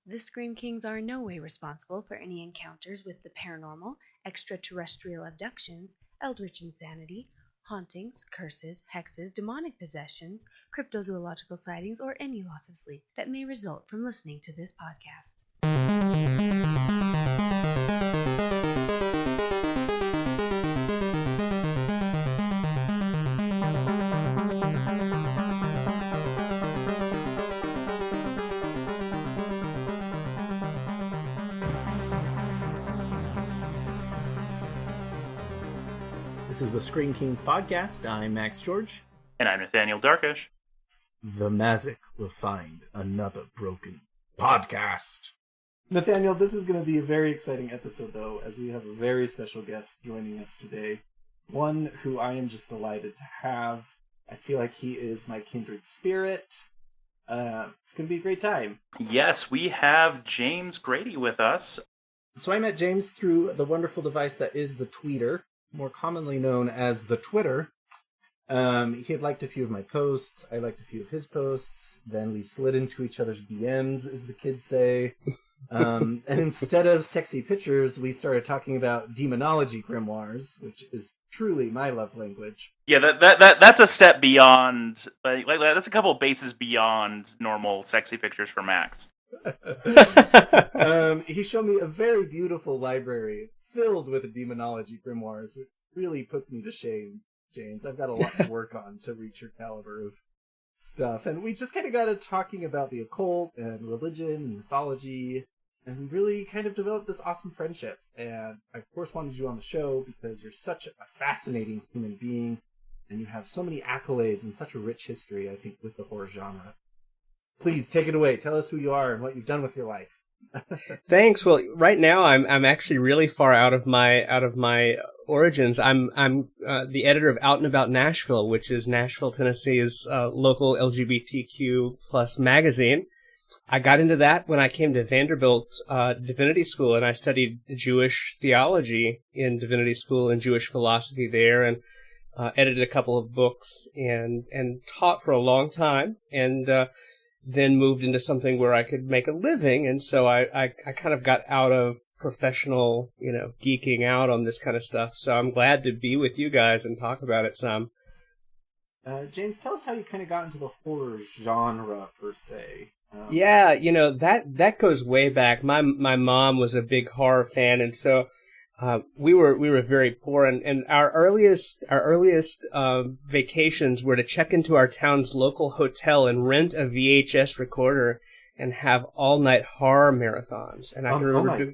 The Scream Kings are in no way responsible for any encounters with the paranormal, extraterrestrial abductions, eldritch insanity, hauntings, curses, hexes, demonic possessions, cryptozoological sightings, or any loss of sleep that may result from listening to this podcast. This is the Screen Kings podcast. I'm Max George. And I'm Nathaniel Darkish. The Mazik will find another broken podcast. Nathaniel, this is going to be a very exciting episode, though, as we have a very special guest joining us today. One who I am just delighted to have. I feel like he is my kindred spirit. It's going to be a great time. Yes, we have James Grady with us. So I met James through the wonderful device that is the Tweeter, more commonly known as the Twitter. He had liked a few of my posts. I liked a few of his posts. Then we slid into each other's DMs, as the kids say. And instead of sexy pictures, we started talking about demonology grimoires, which is truly my love language. Yeah, that's a step beyond. Like that's a couple of bases beyond normal sexy pictures for Max. He showed me a very beautiful library filled with demonology grimoires, which really puts me to shame, James. I've got a lot to work on to reach your caliber of stuff. And we just kind of got to talking about the occult and religion and mythology, and we really kind of developed this awesome friendship. And I, of course, wanted you on the show because you're such a fascinating human being, and you have so many accolades and such a rich history, I think, with the horror genre. Please, take it away. Tell us who you are and what you've done with your life. Thanks. Well, right now I'm actually really far out of my origins. I'm the editor of Out and About Nashville, which is Nashville, Tennessee's local LGBTQ plus magazine. I got into that when I came to Vanderbilt Divinity School, and I studied Jewish theology in Divinity School and Jewish philosophy there, and edited a couple of books and taught for a long time, and then moved into something where I could make a living. And so I kind of got out of professional, geeking out on this kind of stuff. So I'm glad to be with you guys and talk about it some. James, tell us how you kind of got into the horror genre, per se. Yeah, that goes way back. My mom was a big horror fan, and so we were very poor, and our earliest vacations were to check into our town's local hotel and rent a VHS recorder and have all night horror marathons. And I can remember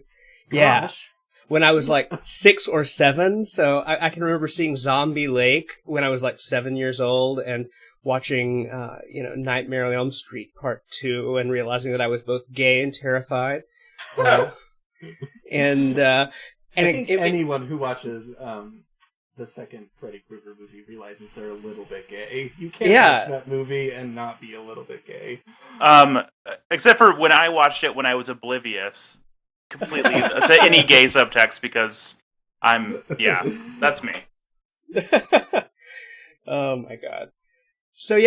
when I was like 6 or 7. So I can remember seeing Zombie Lake when I was like 7 years old, and watching Nightmare on Elm Street Part 2, and realizing that I was both gay and terrified. I think anyone who watches the second Freddy Krueger movie realizes they're a little bit gay. You can't watch that movie and not be a little bit gay. Except for when I watched it when I was oblivious completely to any gay subtext, because that's me. Oh my god. So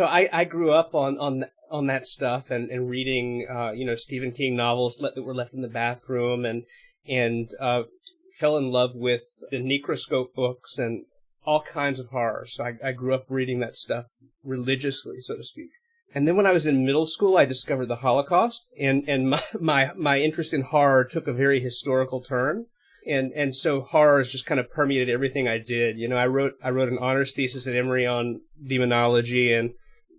I grew up on that stuff and reading Stephen King novels that were left in the bathroom, and fell in love with the Necroscope books and all kinds of horror. So I grew up reading that stuff religiously, so to speak. And then when I was in middle school, I discovered the Holocaust, and my interest in horror took a very historical turn. And so horror has just kind of permeated everything I did. I wrote an honors thesis at Emory on demonology, and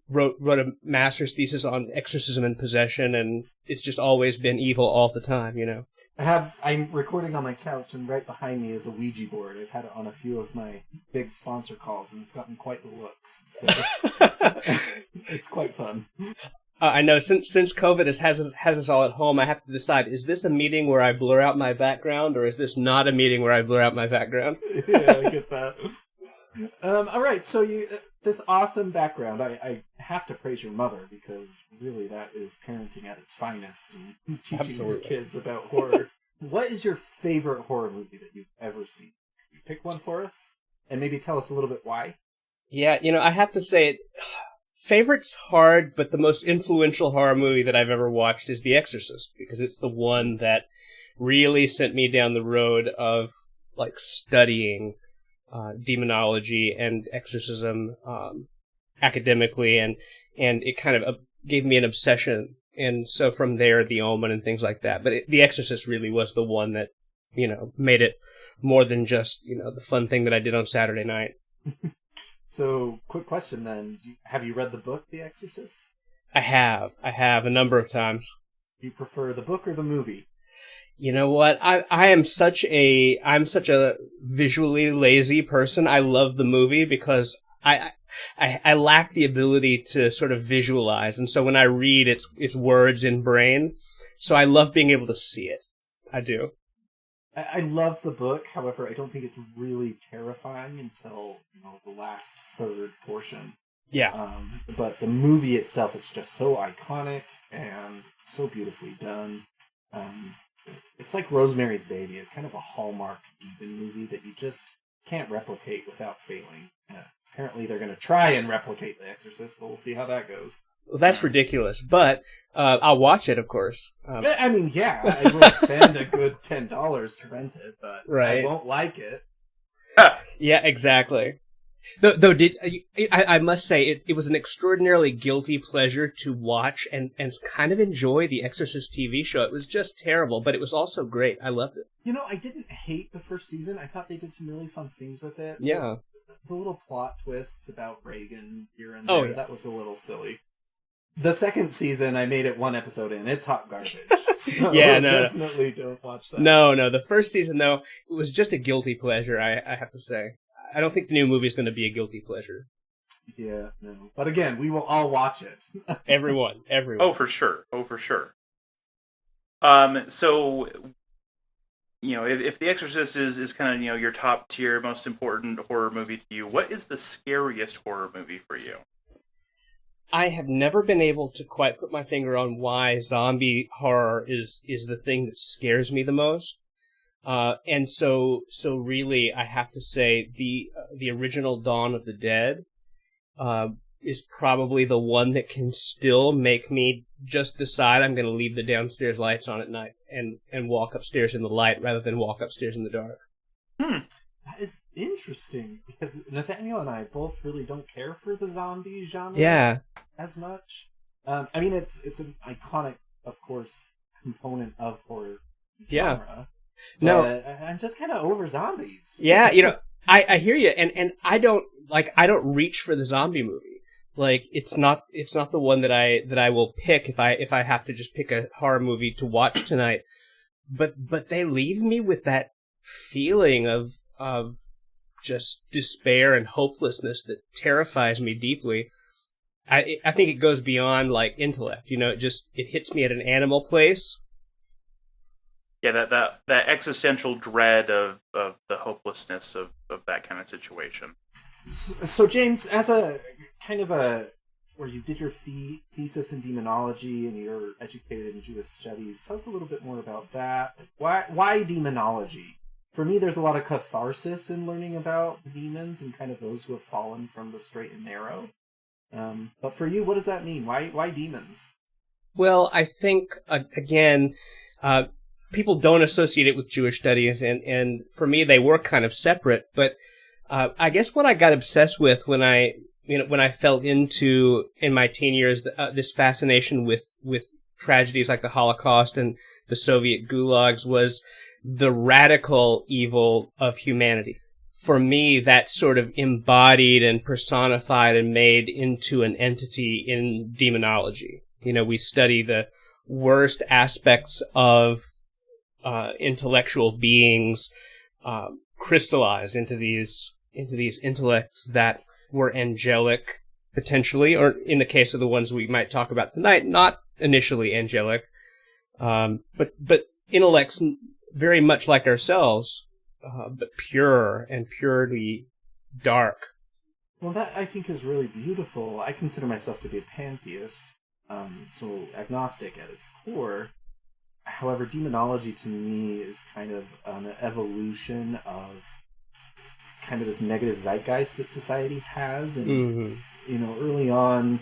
wrote a master's thesis on exorcism and possession, and it's just always been evil all the time, I'm recording on my couch, and right behind me is a Ouija board. I've had it on a few of my big sponsor calls, and it's gotten quite the looks. So it's quite fun. I know, since COVID has us all at home, I have to decide, is this a meeting where I blur out my background, or is this not a meeting where I blur out my background? Yeah, I get that. All right, so this awesome background. I have to praise your mother, because really that is parenting at its finest, and teaching your kids about horror. What is your favorite horror movie that you've ever seen? Can you pick one for us? And maybe tell us a little bit why? Yeah, I have to say, Favorite's hard, but the most influential horror movie that I've ever watched is The Exorcist, because it's the one that really sent me down the road of like studying demonology and exorcism academically, and it kind of gave me an obsession. And so from there, The Omen and things like that. But The Exorcist really was the one that, made it more than just, the fun thing that I did on Saturday night. So, quick question then. Have you read the book, The Exorcist? I have a number of times. Do you prefer the book or the movie? You know what? I'm such a visually lazy person. I love the movie because I lack the ability to sort of visualize, and so when I read, it's words in brain. So I love being able to see it. I do. I love the book. However, I don't think it's really terrifying until the last third portion. Yeah. But the movie itself, it's just so iconic and so beautifully done. It's like Rosemary's Baby. It's kind of a Hallmark demon movie that you just can't replicate without failing. Apparently, they're going to try and replicate The Exorcist, but we'll see how that goes. Well, that's ridiculous, but I'll watch it, of course. I mean, yeah, I will spend a good $10 to rent it, but right. I won't like it. Yeah, exactly. Though I must say, it was an extraordinarily guilty pleasure to watch and kind of enjoy the Exorcist TV show. It was just terrible, but it was also great. I loved it. I didn't hate the first season. I thought they did some really fun things with it. Yeah. The little plot twists about Reagan here and there, that was a little silly. The second season, I made it one episode in. It's hot garbage. So definitely don't watch that. No. The first season, though, it was just a guilty pleasure, I have to say. I don't think the new movie is going to be a guilty pleasure. Yeah, no. But again, we will all watch it. Everyone. Oh, for sure. So, if The Exorcist is kind of, your top tier, most important horror movie to you, what is the scariest horror movie for you? I have never been able to quite put my finger on why zombie horror is the thing that scares me the most. And so really, I have to say the original Dawn of the Dead is probably the one that can still make me just decide I'm going to leave the downstairs lights on at night and walk upstairs in the light rather than walk upstairs in the dark. That is interesting, because Nathaniel and I both really don't care for the zombie genre as much. I mean, it's an iconic, of course, component of horror genre. No, I'm just kind of over zombies. Yeah, I hear you, and I don't reach for the zombie movie. Like, it's not the one that I will pick if I have to just pick a horror movie to watch tonight. But they leave me with that feeling of just despair and hopelessness that terrifies me deeply. I think it goes beyond like intellect. It hits me at an animal place. Yeah, that existential dread of the hopelessness of that kind of situation. So James, as a kind of where you did your thesis in demonology and you're educated in Jewish studies, tell us a little bit more about that. Why demonology? For me, there's a lot of catharsis in learning about the demons and kind of those who have fallen from the straight and narrow. But for you, what does that mean? Why demons? Well, I think, again, people don't associate it with Jewish studies, and for me, they were kind of separate. But I guess what I got obsessed with when I fell into, in my teen years, this fascination with tragedies like the Holocaust and the Soviet gulags was the radical evil of humanity. For me, that's sort of embodied and personified and made into an entity in demonology. We study the worst aspects of intellectual beings crystallized into these intellects that were angelic, potentially, or in the case of the ones we might talk about tonight, not initially angelic, but intellects very much like ourselves, but pure and purely dark. Well, that I think is really beautiful. I consider myself to be a pantheist, so agnostic at its core. However, demonology to me is kind of an evolution of kind of this negative zeitgeist that society has, and early on,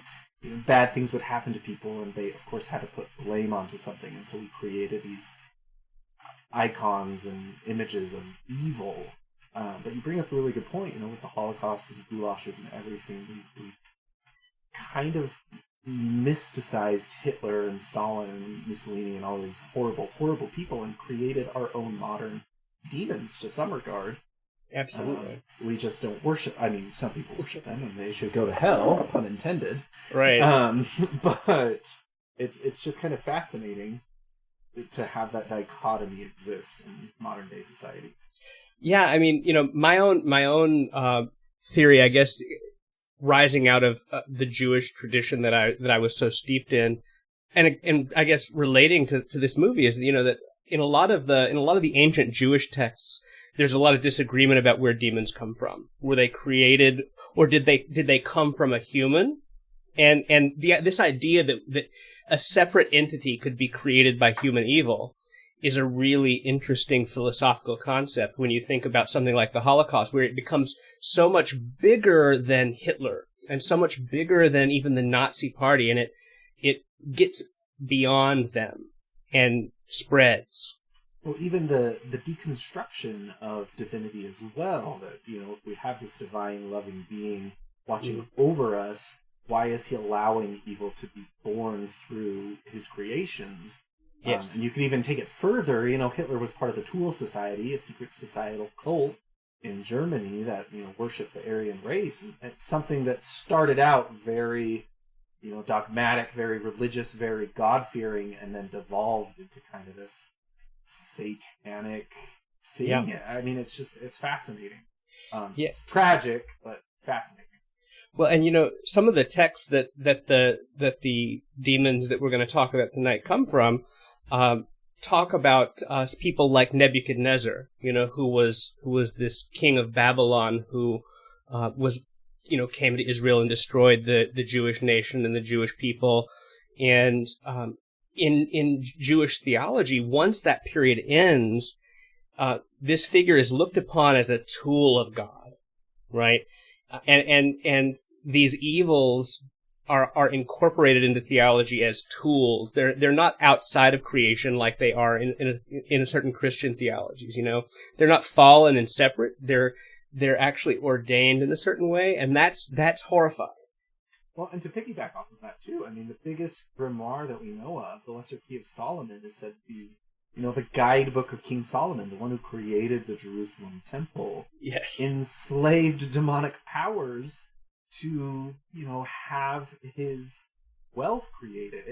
bad things would happen to people, and they, of course, had to put blame onto something, and so we created these icons and images of evil. But you bring up a really good point, with the Holocaust and the goulashes and everything. We kind of mysticized Hitler and Stalin and Mussolini and all these horrible, horrible people and created our own modern demons to some regard. Absolutely. We just don't worship. I mean, some people worship them, and they should go to hell, pun intended. Right. But it's just kind of fascinating to have that dichotomy exist in modern day society. Yeah, I mean, my own theory, I guess, rising out of the Jewish tradition that I was so steeped in, and I guess relating to this movie is that in a lot of the ancient Jewish texts, there's a lot of disagreement about where demons come from. Were they created, or did they come from a human? And this idea that a separate entity could be created by human evil is a really interesting philosophical concept when you think about something like the Holocaust, where it becomes so much bigger than Hitler and so much bigger than even the Nazi Party, and it gets beyond them and spreads. Well, even the deconstruction of divinity as well, that, if we have this divine, loving being watching over us, why is he allowing evil to be born through his creations? Yes. And you could even take it further. Hitler was part of the Tool Society, a secret societal cult in Germany that, worshipped the Aryan race. And it's something that started out very, dogmatic, very religious, very God-fearing, and then devolved into kind of this satanic thing. Yeah. I mean, it's fascinating. Yeah. It's tragic, but fascinating. Well, and some of the texts that the demons that we're going to talk about tonight come from talk about people like Nebuchadnezzar, who was this king of Babylon who came to Israel and destroyed the Jewish nation and the Jewish people. And in Jewish theology, once that period ends, this figure is looked upon as a tool of God, right? And these evils are incorporated into theology as tools. They're not outside of creation like they are in a certain Christian theologies. They're not fallen and separate. They're actually ordained in a certain way, and that's horrifying. Well, and to piggyback off of that too, I mean, the biggest grimoire that we know of, the Lesser Key of Solomon, is said to be, the guidebook of King Solomon, the one who created the Jerusalem temple. Yes. Enslaved demonic powers to, have his wealth created.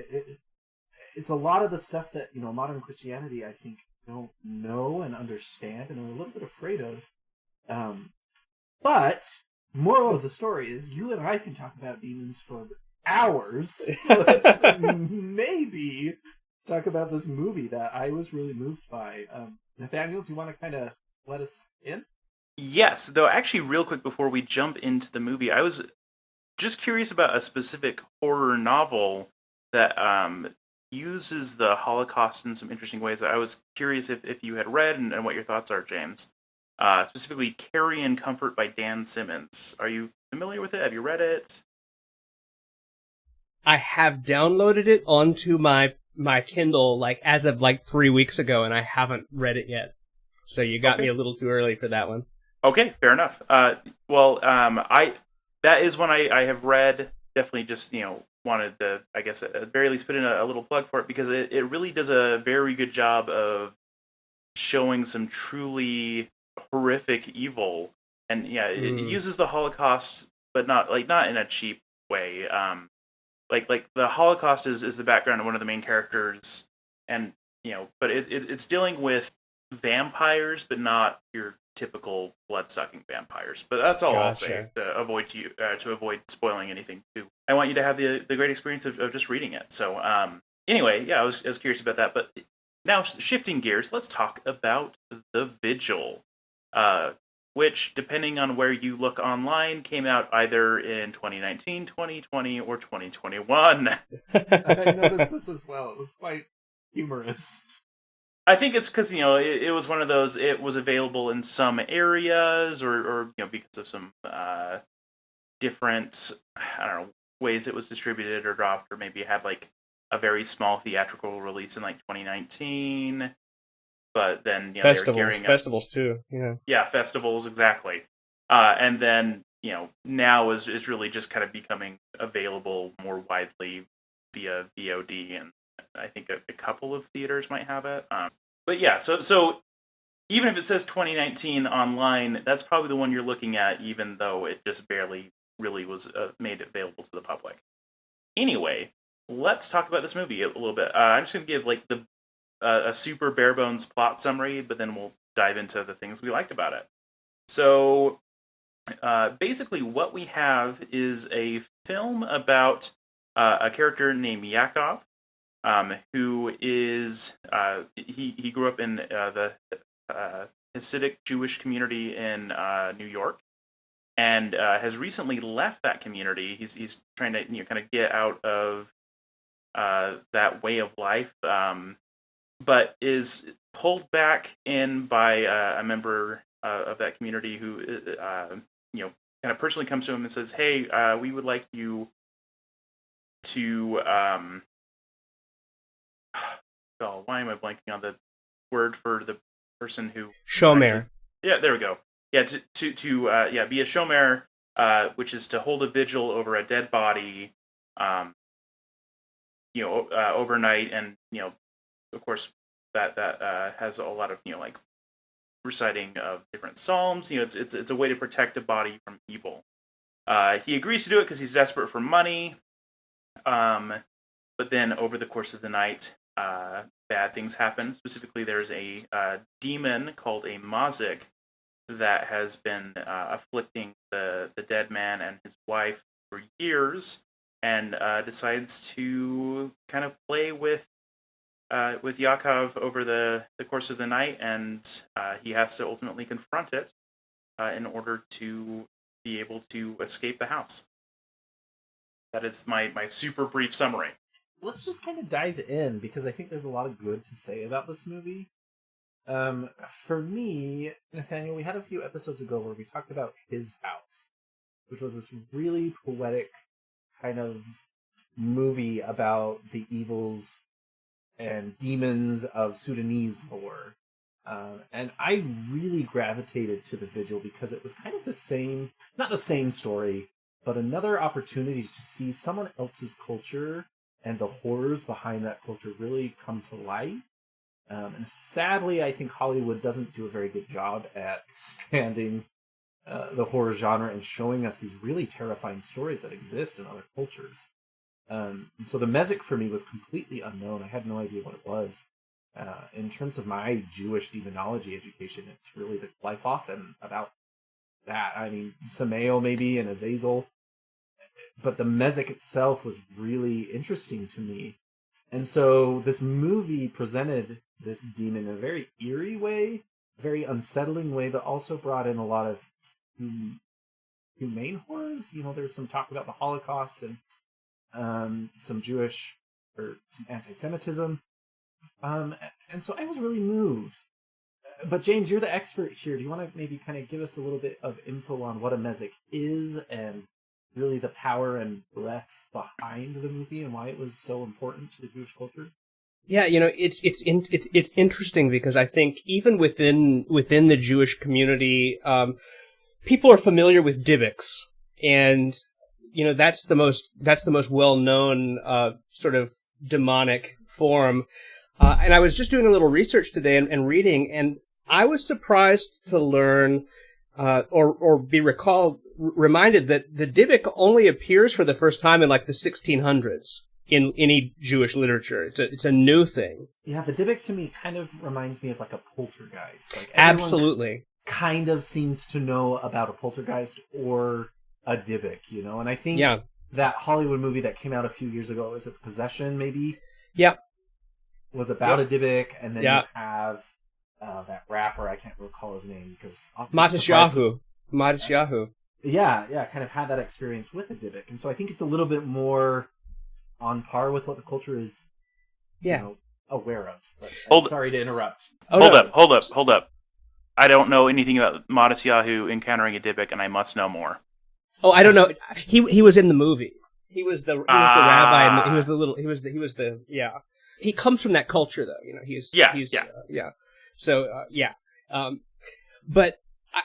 It's a lot of the stuff that, modern Christianity, I think, don't know and understand and are a little bit afraid of. But moral of the story is, you and I can talk about demons for hours. Let's maybe talk about this movie that I was really moved by. Nathaniel, do you want to kind of let us in? Yes, though actually real quick before we jump into the movie, I was just curious about a specific horror novel that uses the Holocaust in some interesting ways. I was curious if you had read and what your thoughts are, James. Specifically, Carrion Comfort by Dan Simmons. Are you familiar with it? Have you read it? I have downloaded it onto my Kindle as of 3 weeks ago, and I haven't read it yet. So you got me a little too early for that one. Okay, fair enough. That is one I have read. Definitely just, wanted to, I guess, at the very least put in a little plug for it, because it really does a very good job of showing some truly horrific evil. And yeah, it uses the Holocaust, but not in a cheap way. Like the Holocaust is the background of one of the main characters, and but it's dealing with vampires, but not your typical blood-sucking vampires. But that's all I'll say to avoid spoiling anything too. I want you to have the great experience of just reading it. So anyway, yeah, I was curious about that. But now shifting gears, let's talk about The Vigil, which, depending on where you look online, came out either in 2019, 2020, or 2021. I noticed this as well. It was quite humorous. I think it's because, it was one of those, it was available in some areas or because of some different, I don't know, ways it was distributed or dropped, or maybe it had like a very small theatrical release in like 2019. But then, they were gearing up. Festivals too. Yeah. Yeah, festivals, exactly. And then, now is really just kind of becoming available more widely via VOD, and I think a couple of theaters might have it. But yeah, so even if it says 2019 online, that's probably the one you're looking at, even though it just barely really was made available to the public. Anyway, let's talk about this movie a little bit. I'm just going to give like a super bare bones plot summary, but then we'll dive into the things we liked about it. So basically what we have is a film about a character named Yakov, who is, he grew up in the Hasidic Jewish community in New York, and has recently left that community. He's trying to kind of get out of that way of life, but is pulled back in by a member of that community who kind of personally comes to him and says, "Hey, we would like you to oh, why am I blanking on the word for the person who Shomer. Yeah, there we go. Yeah, to be a shomer, which is to hold a vigil over a dead body, overnight, and of course that has a lot of like reciting of different psalms. It's a way to protect a body from evil. He agrees to do it because he's desperate for money. But then over the course of the night, bad things happen. Specifically, there's a demon called a mazik that has been afflicting the dead man and his wife for years, and decides to kind of play with Yakov over the course of the night, and he has to ultimately confront it in order to be able to escape the house. That is my super brief summary. Let's just kind of dive in, because I think there's a lot of good to say about this movie. For me, Nathaniel, we had a few episodes ago where we talked about His House, which was this really poetic kind of movie about the evils and demons of Sudanese lore. And I really gravitated to The Vigil because it was kind of the same, not the same story, but another opportunity to see someone else's culture and the horrors behind that culture really come to light. And sadly, I think Hollywood doesn't do a very good job at expanding the horror genre and showing us these really terrifying stories that exist in other cultures. And so the Mezek for me was completely unknown. I had no idea what it was. In terms of my Jewish demonology education, it's really the life often about that. I mean, Samael maybe and Azazel, but the Mezek itself was really interesting to me. And so this movie presented this demon in a very eerie way, a very unsettling way, but also brought in a lot of humane horrors. There's some talk about the Holocaust and some Jewish or some anti-Semitism. And so I was really moved. But James, you're the expert here. Do you want to maybe kind of give us a little bit of info on what a Mezek is and really the power and breadth behind the movie and why it was so important to the Jewish culture? Yeah, it's interesting because I think even within the Jewish community, people are familiar with Dybbuk's, and that's the most well known sort of demonic form. And I was just doing a little research today and reading, and I was surprised to learn or be reminded that the Dybbuk only appears for the first time in like the 1600s in any Jewish literature. It's a new thing. Yeah, the Dybbuk to me kind of reminds me of like a poltergeist. Like absolutely, kind of seems to know about a poltergeist or a Dybbuk, and I think that Hollywood movie that came out a few years ago, is it Possession? Maybe. Yeah. Was about a Dybbuk, and then you have that rapper, I can't recall his name because Matisyahu. Yeah, kind of had that experience with a Dybbuk, and so I think it's a little bit more on par with what the culture is, aware of. But sorry to interrupt. Hold up. I don't know anything about Matisyahu encountering a Dybbuk, and I must know more. Oh, I don't know. He was in the movie. He was the rabbi, and he was the little. He was the yeah. He comes from that culture, though. You know, he's yeah. So yeah. But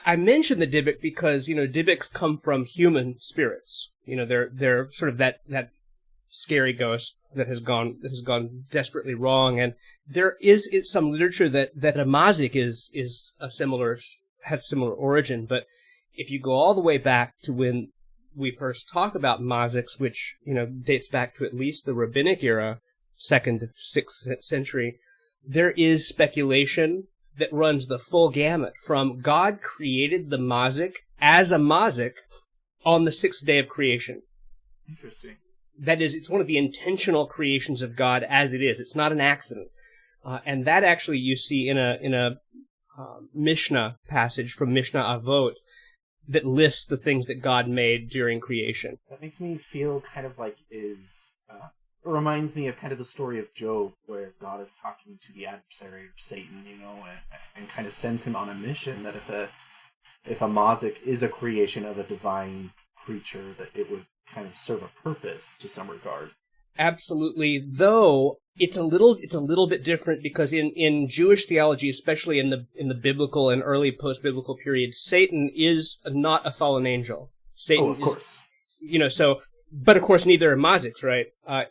I mentioned the Dybbuk because, you know, Dybbuks come from human spirits. You know, they're sort of that scary ghost that has gone desperately wrong. And there is some literature that a Mazik has a similar origin. But if you go all the way back to when we first talk about Maziks, which, you know, dates back to at least the rabbinic era, 2nd to 6th century, there is speculation that runs the full gamut from God created the Mazik as a Mazik on the 6th day of creation. Interesting. That is, it's one of the intentional creations of God as it is. It's not an accident. And that actually you see in a Mishnah passage from Mishnah Avot that lists the things that God made during creation. That makes me feel kind of like it reminds me of kind of the story of Job, where God is talking to the adversary, Satan, you know, and kind of sends him on a mission that if a Mazik is a creation of a divine creature, that it would kind of serve a purpose to some regard. Absolutely, though it's a little bit different because in Jewish theology, especially in the biblical and early post-biblical period, Satan is not a fallen angel. Satan of course. You know, so, but of course neither are Maziks, right?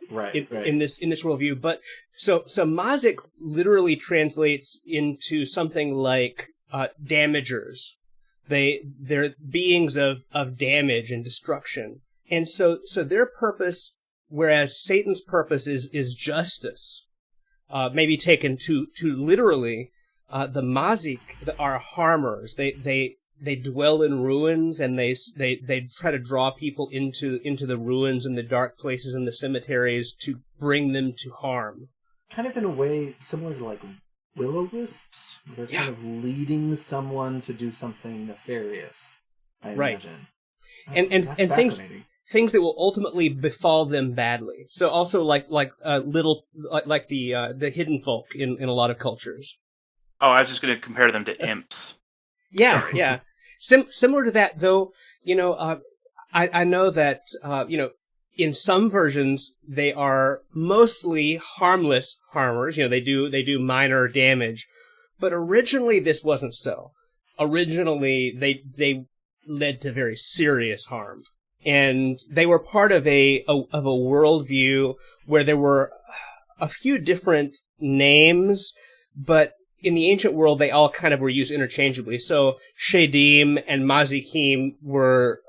Right. In this worldview. But so Mazik literally translates into something like damagers. They're beings of damage and destruction. And so their purpose, whereas Satan's purpose is justice, maybe taken too literally, the Mazik are harmers. They dwell in ruins, and they try to draw people into the ruins and the dark places and the cemeteries to bring them to harm. Kind of in a way similar to like will-o-wisps. They're kind of leading someone to do something nefarious, I imagine. And fascinating. Things that will ultimately befall them badly. So also like the hidden folk in a lot of cultures. Oh, I was just going to compare them to imps. Yeah, Sorry. yeah. Similar to that, though, you know, I know that, you know, in some versions they are mostly harmless harmers. You know, they do minor damage, but originally this wasn't so. Originally, they led to very serious harm. And they were part of a worldview where there were a few different names, but in the ancient world, they all kind of were used interchangeably. So Shedim and Mazikim were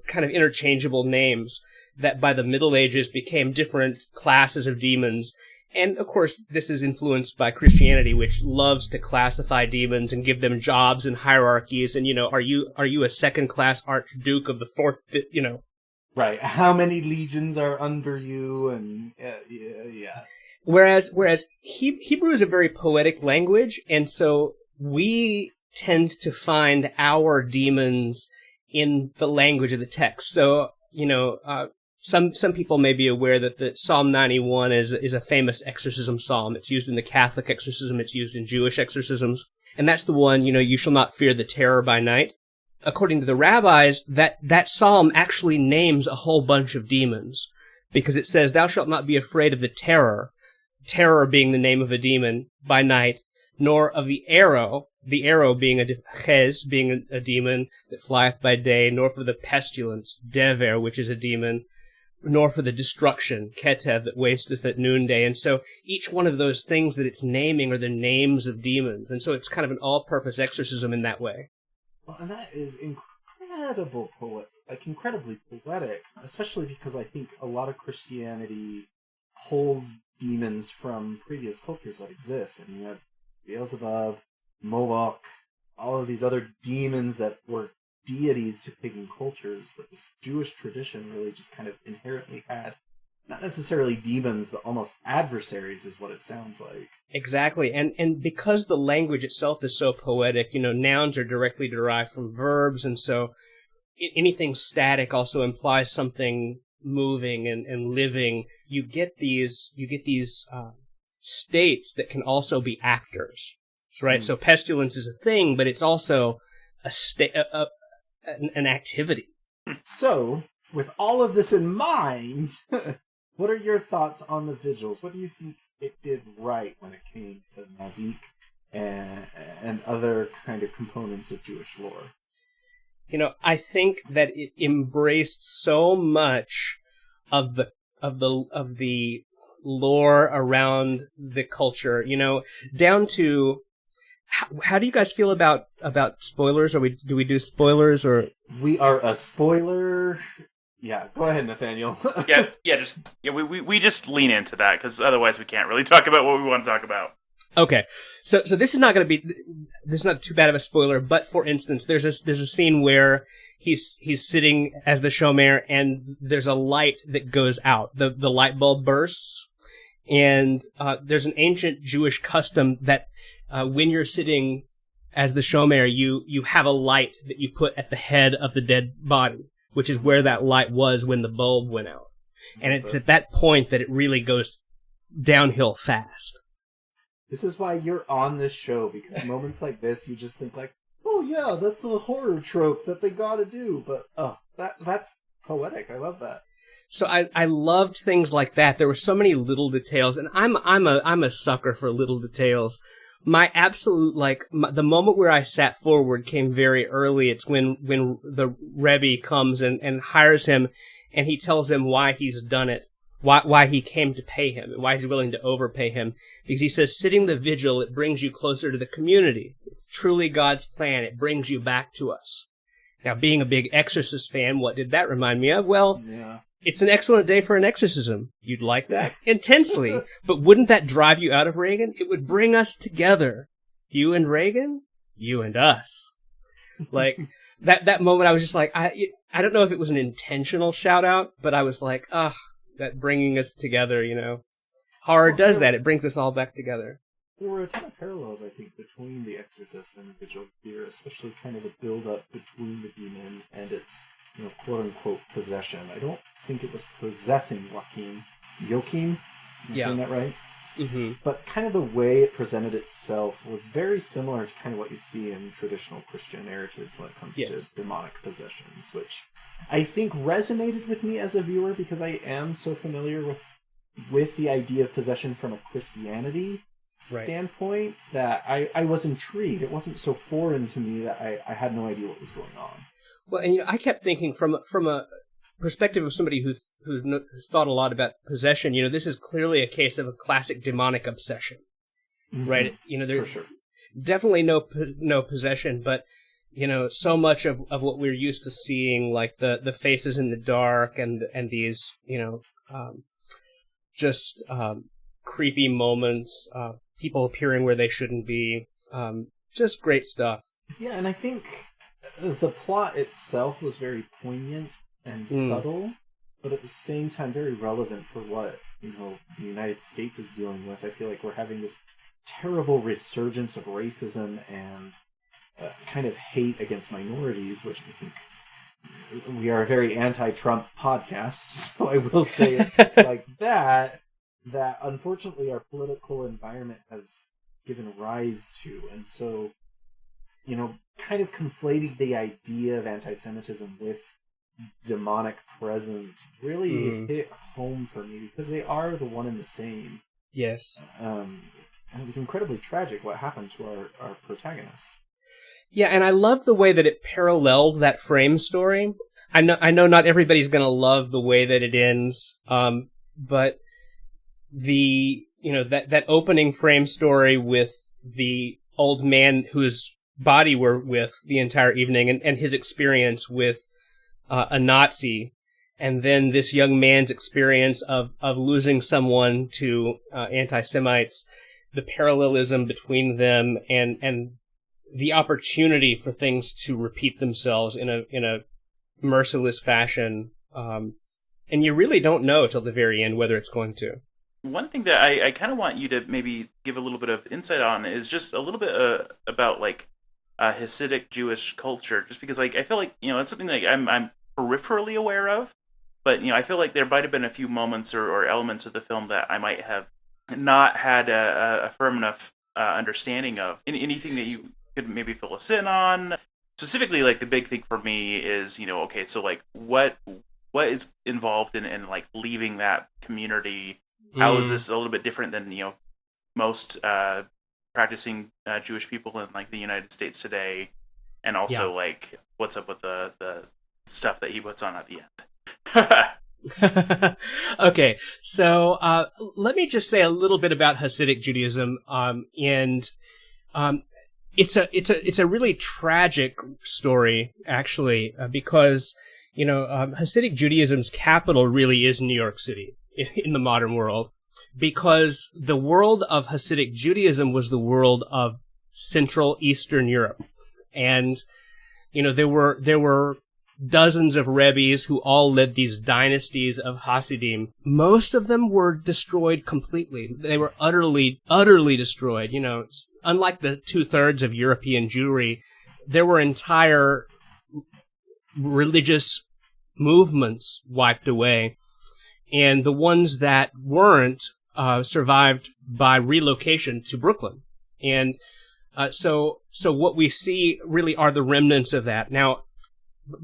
kind of interchangeable names that by the Middle Ages became different classes of demons. And, of course, this is influenced by Christianity, which loves to classify demons and give them jobs and hierarchies. And, you know, are you a second-class archduke of the fourth, you know? Right. How many legions are under you? And, yeah. Whereas Hebrew is a very poetic language, and so we tend to find our demons in the language of the text. So, you know, some people may be aware that Psalm 91 is a famous exorcism psalm. It's used in the Catholic exorcism. It's used in Jewish exorcisms. And that's the one, you know, you shall not fear the terror by night. According to the rabbis, that psalm actually names a whole bunch of demons because it says, thou shalt not be afraid of the terror being the name of a demon by night, nor of the arrow being being a demon that flieth by day, nor for the pestilence, dever, which is a demon, nor for the destruction, ketev, that wasteth at noonday. And so each one of those things that it's naming are the names of demons. And so it's kind of an all-purpose exorcism in that way. Well, and that is incredibly poetic, especially because I think a lot of Christianity pulls demons from previous cultures that exist. And you have Beelzebub, Moloch, all of these other demons that were deities to pagan cultures, but this Jewish tradition really just kind of inherently had not necessarily demons, but almost adversaries is what it sounds like. Exactly. And because the language itself is so poetic, you know, nouns are directly derived from verbs, and so anything static also implies something moving and living. You get these states that can also be actors, right? So pestilence is a thing, but it's also a an activity. So, with all of this in mind, what are your thoughts on the Vigils? What do you think it did right when it came to Mazik and other kind of components of Jewish lore? I think that it embraced so much of the lore around the culture, down to how do you guys feel about spoilers? Do we do spoilers, or we are a spoiler? Yeah, go ahead, Nathaniel. We just lean into that because otherwise we can't really talk about what we want to talk about. Okay, so this is not too bad of a spoiler, but for instance, there's a scene where he's sitting as the showmare, and there's a light that goes out. The light bulb bursts, and there's an ancient Jewish custom that when you're sitting as the showmare, you have a light that you put at the head of the dead body, which is where that light was when the bulb went out. And it's at that point that it really goes downhill fast. This is why you're on this show, because moments like this, you just think like, oh yeah, that's a horror trope that they gotta do. But that's poetic. I love that. So I loved things like that. There were so many little details, and I'm a sucker for little details. My absolute the moment where I sat forward came very early. It's when the Rebbe comes and hires him, and he tells him why he's done it. Why he came to pay him, and why he's willing to overpay him. Because he says, sitting the vigil, it brings you closer to the community. It's truly God's plan. It brings you back to us. Now, being a big Exorcist fan, what did that remind me of? Well, yeah. It's an excellent day for an exorcism. You'd like that? Intensely. But wouldn't that drive you out of Reagan? It would bring us together. You and Reagan, you and us. Like, that moment, I was just like, I don't know if it was an intentional shout out, but I was like, that bringing us together, Horror does that. It brings us all back together. There were a ton of parallels, I think, between The Exorcist and the Vigil here, especially kind of the build-up between the demon and its, quote-unquote possession. I don't think it was possessing Joachim. Am I saying that right? Mm-hmm. But kind of the way it presented itself was very similar to kind of what you see in traditional Christian narratives when it comes to demonic possessions, which I think resonated with me as a viewer because I am so familiar with the idea of possession from a Christianity standpoint that I was intrigued. It wasn't so foreign to me that I had no idea what was going on. Well, and I kept thinking from a perspective of somebody who's thought a lot about possession, this is clearly a case of a classic demonic obsession, right? There's for sure. Definitely no possession, but so much of what we're used to seeing, like the faces in the dark and these just creepy moments, people appearing where they shouldn't be, just great stuff. Yeah, and I think the plot itself was very poignant and subtle, but at the same time very relevant for what the United States is dealing with. I feel like we're having this terrible resurgence of racism and kind of hate against minorities, which I think we are a very anti-Trump podcast, so I will say it like that unfortunately our political environment has given rise to. And so, kind of conflating the idea of anti-Semitism with demonic presence really hit home for me because they are the one and the same. Yes. And it was incredibly tragic what happened to our protagonist. Yeah, and I love the way that it paralleled that frame story. I know not everybody's going to love the way that it ends, but that opening frame story with the old man whose body we're with the entire evening and his experience with a Nazi, and then this young man's experience of losing someone to anti-Semites, the parallelism between them and the opportunity for things to repeat themselves in a merciless fashion, and you really don't know till the very end whether it's going to. One thing that I kind of want you to maybe give a little bit of insight on is just a little bit about Hasidic Jewish culture, just because I feel like it's something that I'm peripherally aware of, but I feel like there might have been a few moments or elements of the film that I might have not had a firm enough understanding of. Anything that you could maybe fill us in on? specifically, like, the big thing for me is, okay, so, like, what is involved in like leaving that community? How is this a little bit different than most practicing Jewish people in like the United States today, and also like what's up with the stuff that he puts on at the end? Okay, so let me just say a little bit about Hasidic Judaism, and it's a really tragic story, actually, because Hasidic Judaism's capital really is New York City in the modern world, because the world of Hasidic Judaism was the world of Central Eastern Europe, and there were dozens of rebbes who all led these dynasties of Hasidim. Most of them were destroyed completely. They were utterly destroyed. Unlike the 2/3 of European Jewry, there were entire religious movements wiped away, and the ones that weren't survived by relocation to Brooklyn. And so what we see really are the remnants of that. Now,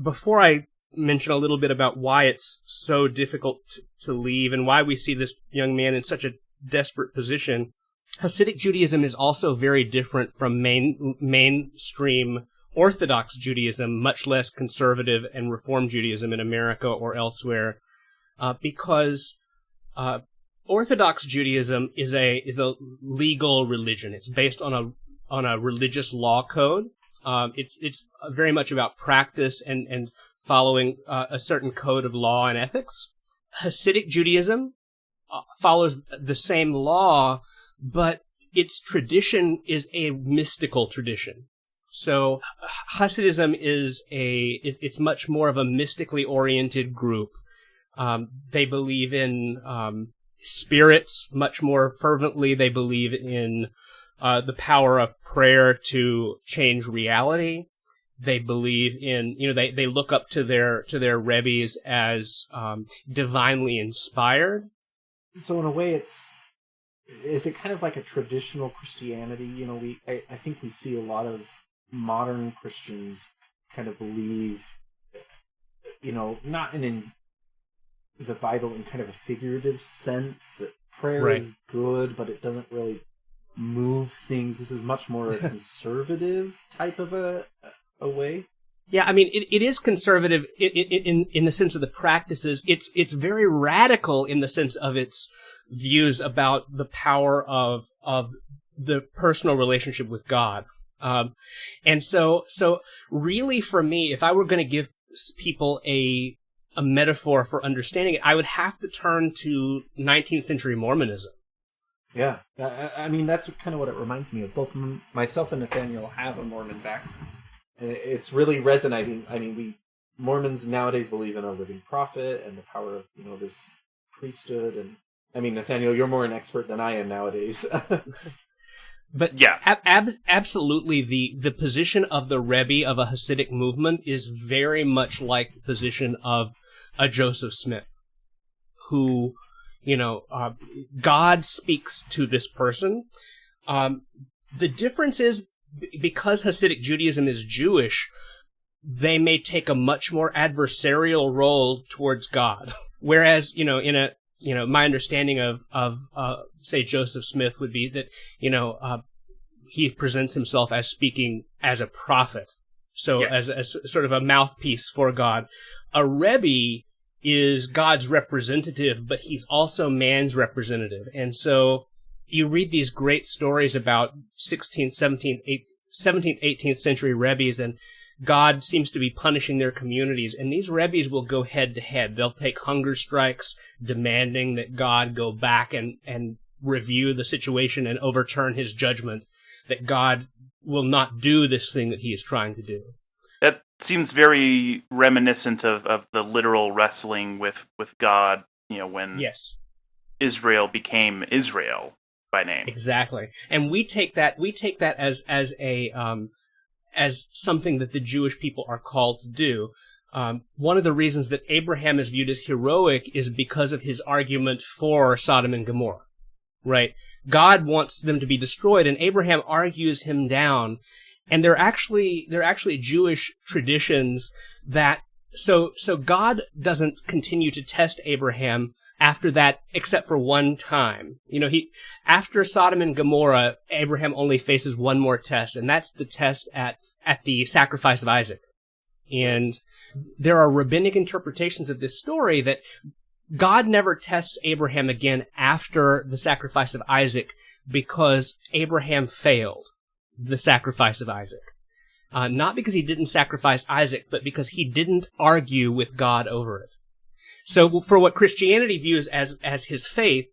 before I mention a little bit about why it's so difficult to leave and why we see this young man in such a desperate position, Hasidic Judaism is also very different from mainstream Orthodox Judaism, much less conservative and Reform Judaism in America or elsewhere, because Orthodox Judaism is a legal religion. It's based on a religious law code. It's very much about practice and following a certain code of law and ethics. Hasidic Judaism follows the same law, but its tradition is a mystical tradition. So Hasidism it's much more of a mystically oriented group. They believe in spirits much more fervently. They believe in the power of prayer to change reality. They believe in, they look up to their rebbes as divinely inspired. So in a way, is it kind of like a traditional Christianity? I think we see a lot of modern Christians kind of believe, not in the Bible in kind of a figurative sense, that prayer is good, but it doesn't really move things. This is much more a conservative type of a way. Yeah, I mean, it is conservative in the sense of the practices. It's very radical in the sense of its views about the power of the personal relationship with God. And so really for me, if I were going to give people a metaphor for understanding it, I would have to turn to 19th century Mormonism. Yeah, I mean, that's kind of what it reminds me of. Both myself and Nathaniel have a Mormon background, and it's really resonating. I mean, Mormons nowadays believe in a living prophet and the power of, this priesthood. And I mean, Nathaniel, you're more an expert than I am nowadays. But yeah, absolutely, the position of the Rebbe of a Hasidic movement is very much like the position of a Joseph Smith, who, God speaks to this person. The difference is, because Hasidic Judaism is Jewish, they may take a much more adversarial role towards God. Whereas, my understanding of say Joseph Smith would be that, he presents himself as speaking as a prophet. So yes, as sort of a mouthpiece for God. A Rebbe is God's representative, but he's also man's representative. And so you read these great stories about 16th, 17th, 18th century Rebbes, and God seems to be punishing their communities. And these Rebbes will go head to head. They'll take hunger strikes, demanding that God go back and review the situation and overturn his judgment, that God will not do this thing that he is trying to do. That seems very reminiscent of the literal wrestling with God, when Israel became Israel by name. Exactly. And we take that as something that the Jewish people are called to do. One of the reasons that Abraham is viewed as heroic is because of his argument for Sodom and Gomorrah, right? God wants them to be destroyed, and Abraham argues him down. And they're actually Jewish traditions that so God doesn't continue to test Abraham after that, except for one time. After Sodom and Gomorrah, Abraham only faces one more test, and that's the test at the sacrifice of Isaac. And there are rabbinic interpretations of this story that God never tests Abraham again after the sacrifice of Isaac because Abraham failed the sacrifice of Isaac. Not because he didn't sacrifice Isaac, but because he didn't argue with God over it. So for what Christianity views as his faith,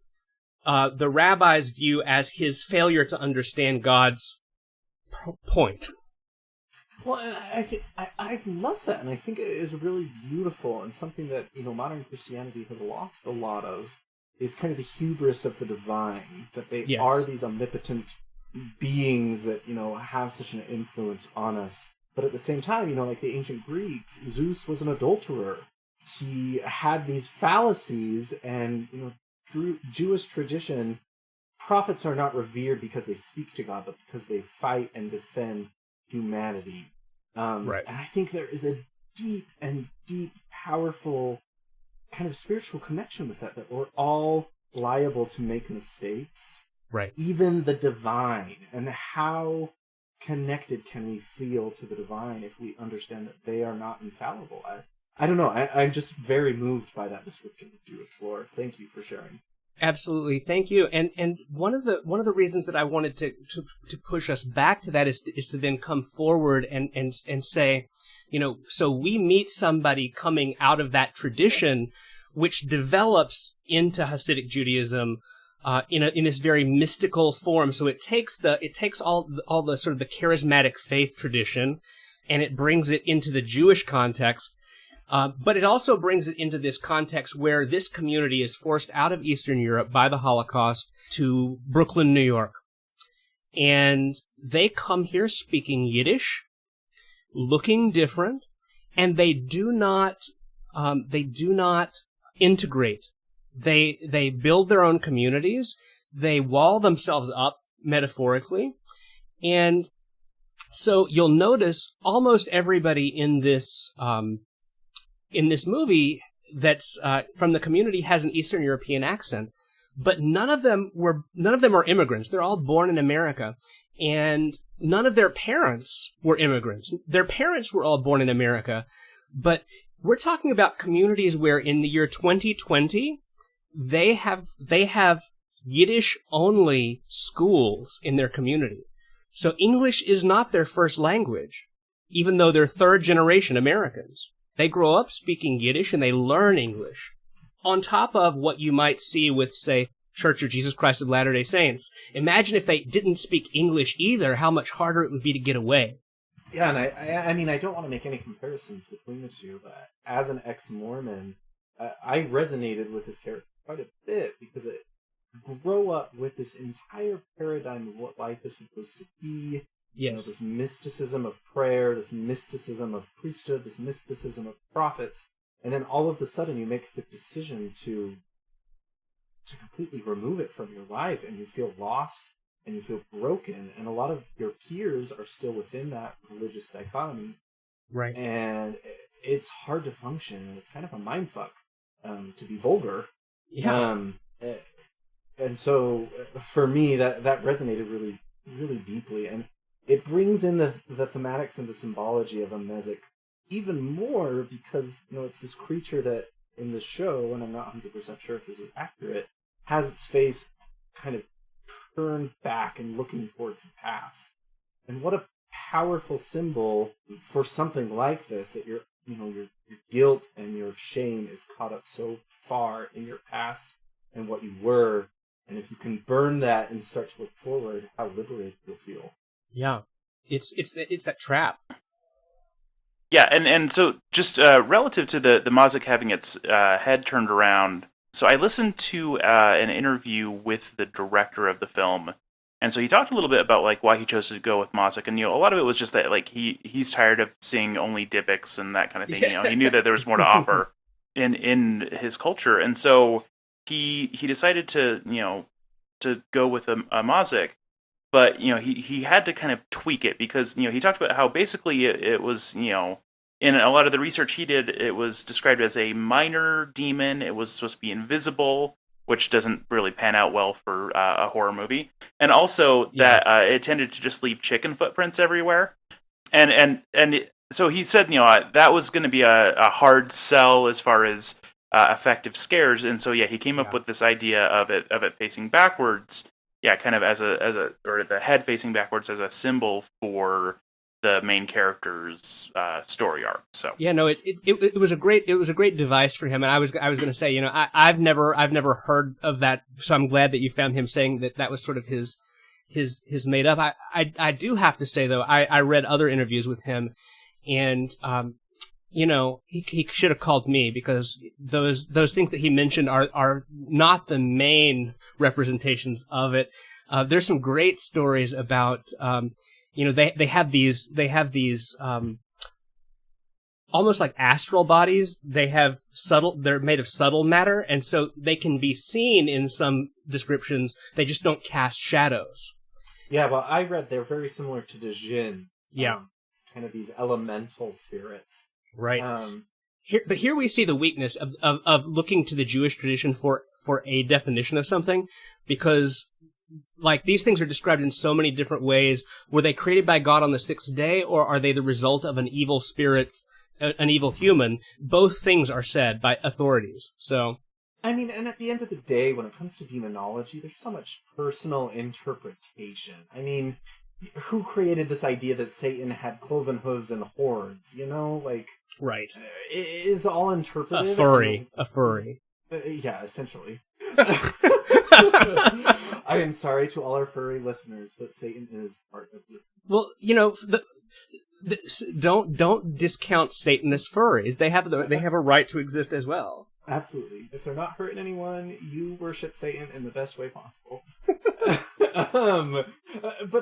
the rabbis view as his failure to understand God's point. Well, and I love that, and I think it is really beautiful, and something that modern Christianity has lost a lot of is kind of the hubris of the divine, that they are these omnipotent beings that have such an influence on us. But at the same time, like the ancient Greeks, Zeus was an adulterer. He had these fallacies, and Jewish tradition, prophets are not revered because they speak to God, but because they fight and defend humanity. Right. And I think there is a deep, powerful kind of spiritual connection with that we're all liable to make mistakes. Right. Even the divine. And how connected can we feel to the divine if we understand that they are not infallible? I don't know. I'm just very moved by that description of Jewish lore. Thank you for sharing. Absolutely, thank you. And one of the reasons that I wanted to push us back to that is to then come forward and say, so we meet somebody coming out of that tradition, which develops into Hasidic Judaism in this very mystical form. So it takes all the sort of the charismatic faith tradition, and it brings it into the Jewish context. But it also brings it into this context where this community is forced out of Eastern Europe by the Holocaust to Brooklyn, New York. And they come here speaking Yiddish, looking different, and they do not integrate. They build their own communities. They wall themselves up, metaphorically. And so you'll notice almost everybody in this movie that's from the community has an Eastern European accent, but none of them are immigrants. They're all born in America, and none of their parents were immigrants. Their parents were all born in America, but we're talking about communities where in the year 2020 they have Yiddish only schools in their community. So English is not their first language, even though they're third generation Americans. They grow up speaking Yiddish and they learn English. On top of what you might see with, say, Church of Jesus Christ of Latter-day Saints. Imagine if they didn't speak English either, how much harder it would be to get away. Yeah, and I mean, I don't want to make any comparisons between the two, but as an ex-Mormon, I resonated with this character quite a bit because it grow up with this entire paradigm of what life is supposed to be. Yes. This mysticism of prayer, this mysticism of priesthood, this mysticism of prophets, and then all of a sudden you make the decision to completely remove it from your life, and you feel lost, and you feel broken, and a lot of your peers are still within that religious dichotomy. Right. And it's hard to function, and it's kind of a mindfuck, to be vulgar. Yeah. And so, for me, that resonated really, really deeply, and it brings in the thematics and the symbology of a Mezek even more because, it's this creature that in the show, and I'm not 100% sure if this is accurate, has its face kind of turned back and looking towards the past. And what a powerful symbol for something like this, that your guilt and your shame is caught up so far in your past and what you were. And if you can burn that and start to look forward, how liberated you'll feel. Yeah, it's that trap. Yeah, and so just relative to the Mozzik having its head turned around, so I listened to an interview with the director of the film, and so he talked a little bit about like why he chose to go with Mozzik, and a lot of it was just that like he's tired of seeing only Dybbuk's and that kind of thing. Yeah. He knew that there was more to offer in his culture, and so he decided to go with a Mozzik. but he had to kind of tweak it because he talked about how basically it was in a lot of the research he did, it was described as a minor demon. It was supposed to be invisible, which doesn't really pan out well for a horror movie, and also that it tended to just leave chicken footprints everywhere, so he said that was going to be a hard sell as far as effective scares, and so he came up with this idea of it facing backwards, kind of as a or the head facing backwards as a symbol for the main character's story arc. So it was a great device for him, and I was going to say, I've never heard of that, so I'm glad that you found him saying that was sort of his made up. I do have to say though, I read other interviews with him, and he should have called me, because those things that he mentioned are not the main representations of it. There's some great stories about they have these almost like astral bodies. They're made of subtle matter, and so they can be seen in some descriptions. They just don't cast shadows. Yeah, well, I read they're very similar to the Jinn. Yeah. Kind of these elemental spirits. Right. Here we see the weakness of looking to the Jewish tradition for a definition of something, because like these things are described in so many different ways. Were they created by God on the sixth day, or are they the result of an evil spirit, an evil human? Both things are said by authorities. So, I mean, and at the end of the day, when it comes to demonology, there's so much personal interpretation. I mean, who created this idea that Satan had cloven hooves and horns? Right. It is all interpretive. A furry. Yeah, essentially. I am sorry to all our furry listeners, but Satan is part of the... Well, don't discount Satanist furries. They have a right to exist as well. Absolutely. If they're not hurting anyone, you worship Satan in the best way possible. But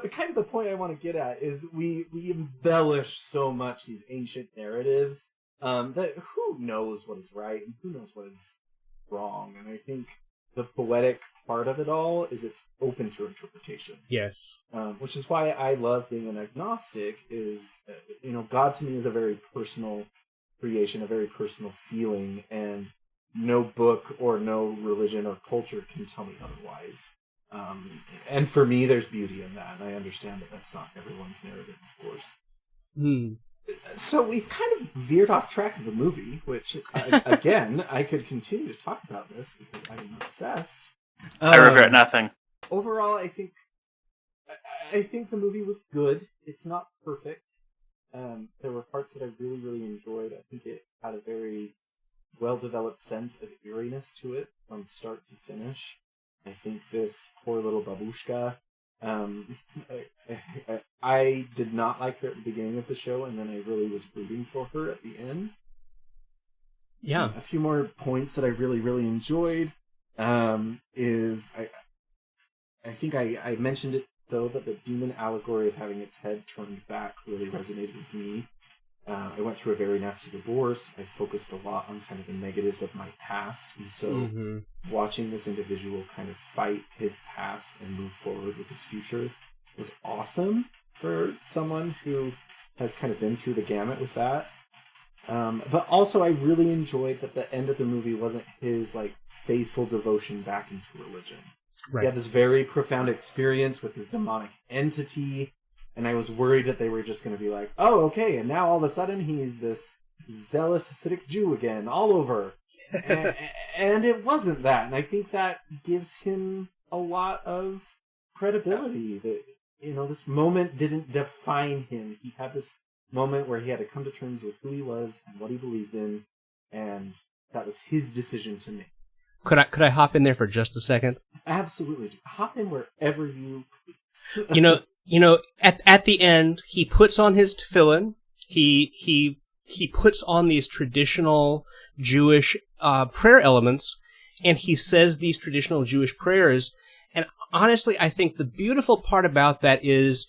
the point I want to get at is we embellish so much these ancient narratives that who knows what is right and who knows what is wrong. And I think the poetic part of it all is it's open to interpretation. Yes. Which is why I love being an agnostic. Is God to me is a very personal creation, a very personal feeling, and no book or no religion or culture can tell me otherwise. And for me, there's beauty in that, and I understand that that's not everyone's narrative, of course. So we've kind of veered off track of the movie, which, again, I could continue to talk about this because I'm obsessed. I regret nothing. Overall, I think the movie was good. It's not perfect. There were parts that I really, really enjoyed. I think it had a very well-developed sense of eeriness to it from start to finish. I think this poor little babushka, I did not like her at the beginning of the show, and then I really was rooting for her at the end. Yeah. A few more points that I really, really enjoyed is I think I mentioned it, though, that the demon allegory of having its head turned back really resonated with me. I went through a very nasty divorce. I focused a lot on kind of the negatives of my past. And so watching this individual kind of fight his past and move forward with his future was awesome for someone who has kind of been through the gamut with that. But also I really enjoyed that the end of the movie wasn't his faithful devotion back into religion. Right. He had this very profound experience with this demonic entity. And I was worried that they were just going to be like, oh, okay, and now all of a sudden he's this zealous Hasidic Jew again, all over. And it wasn't that. And I think that gives him a lot of credibility. That this moment didn't define him. He had this moment where he had to come to terms with who he was and what he believed in, and that was his decision to make. Could I hop in there for just a second? Absolutely. Hop in wherever you please. At the end, he puts on his tefillin. He puts on these traditional Jewish prayer elements, and he says these traditional Jewish prayers. And honestly, I think the beautiful part about that is,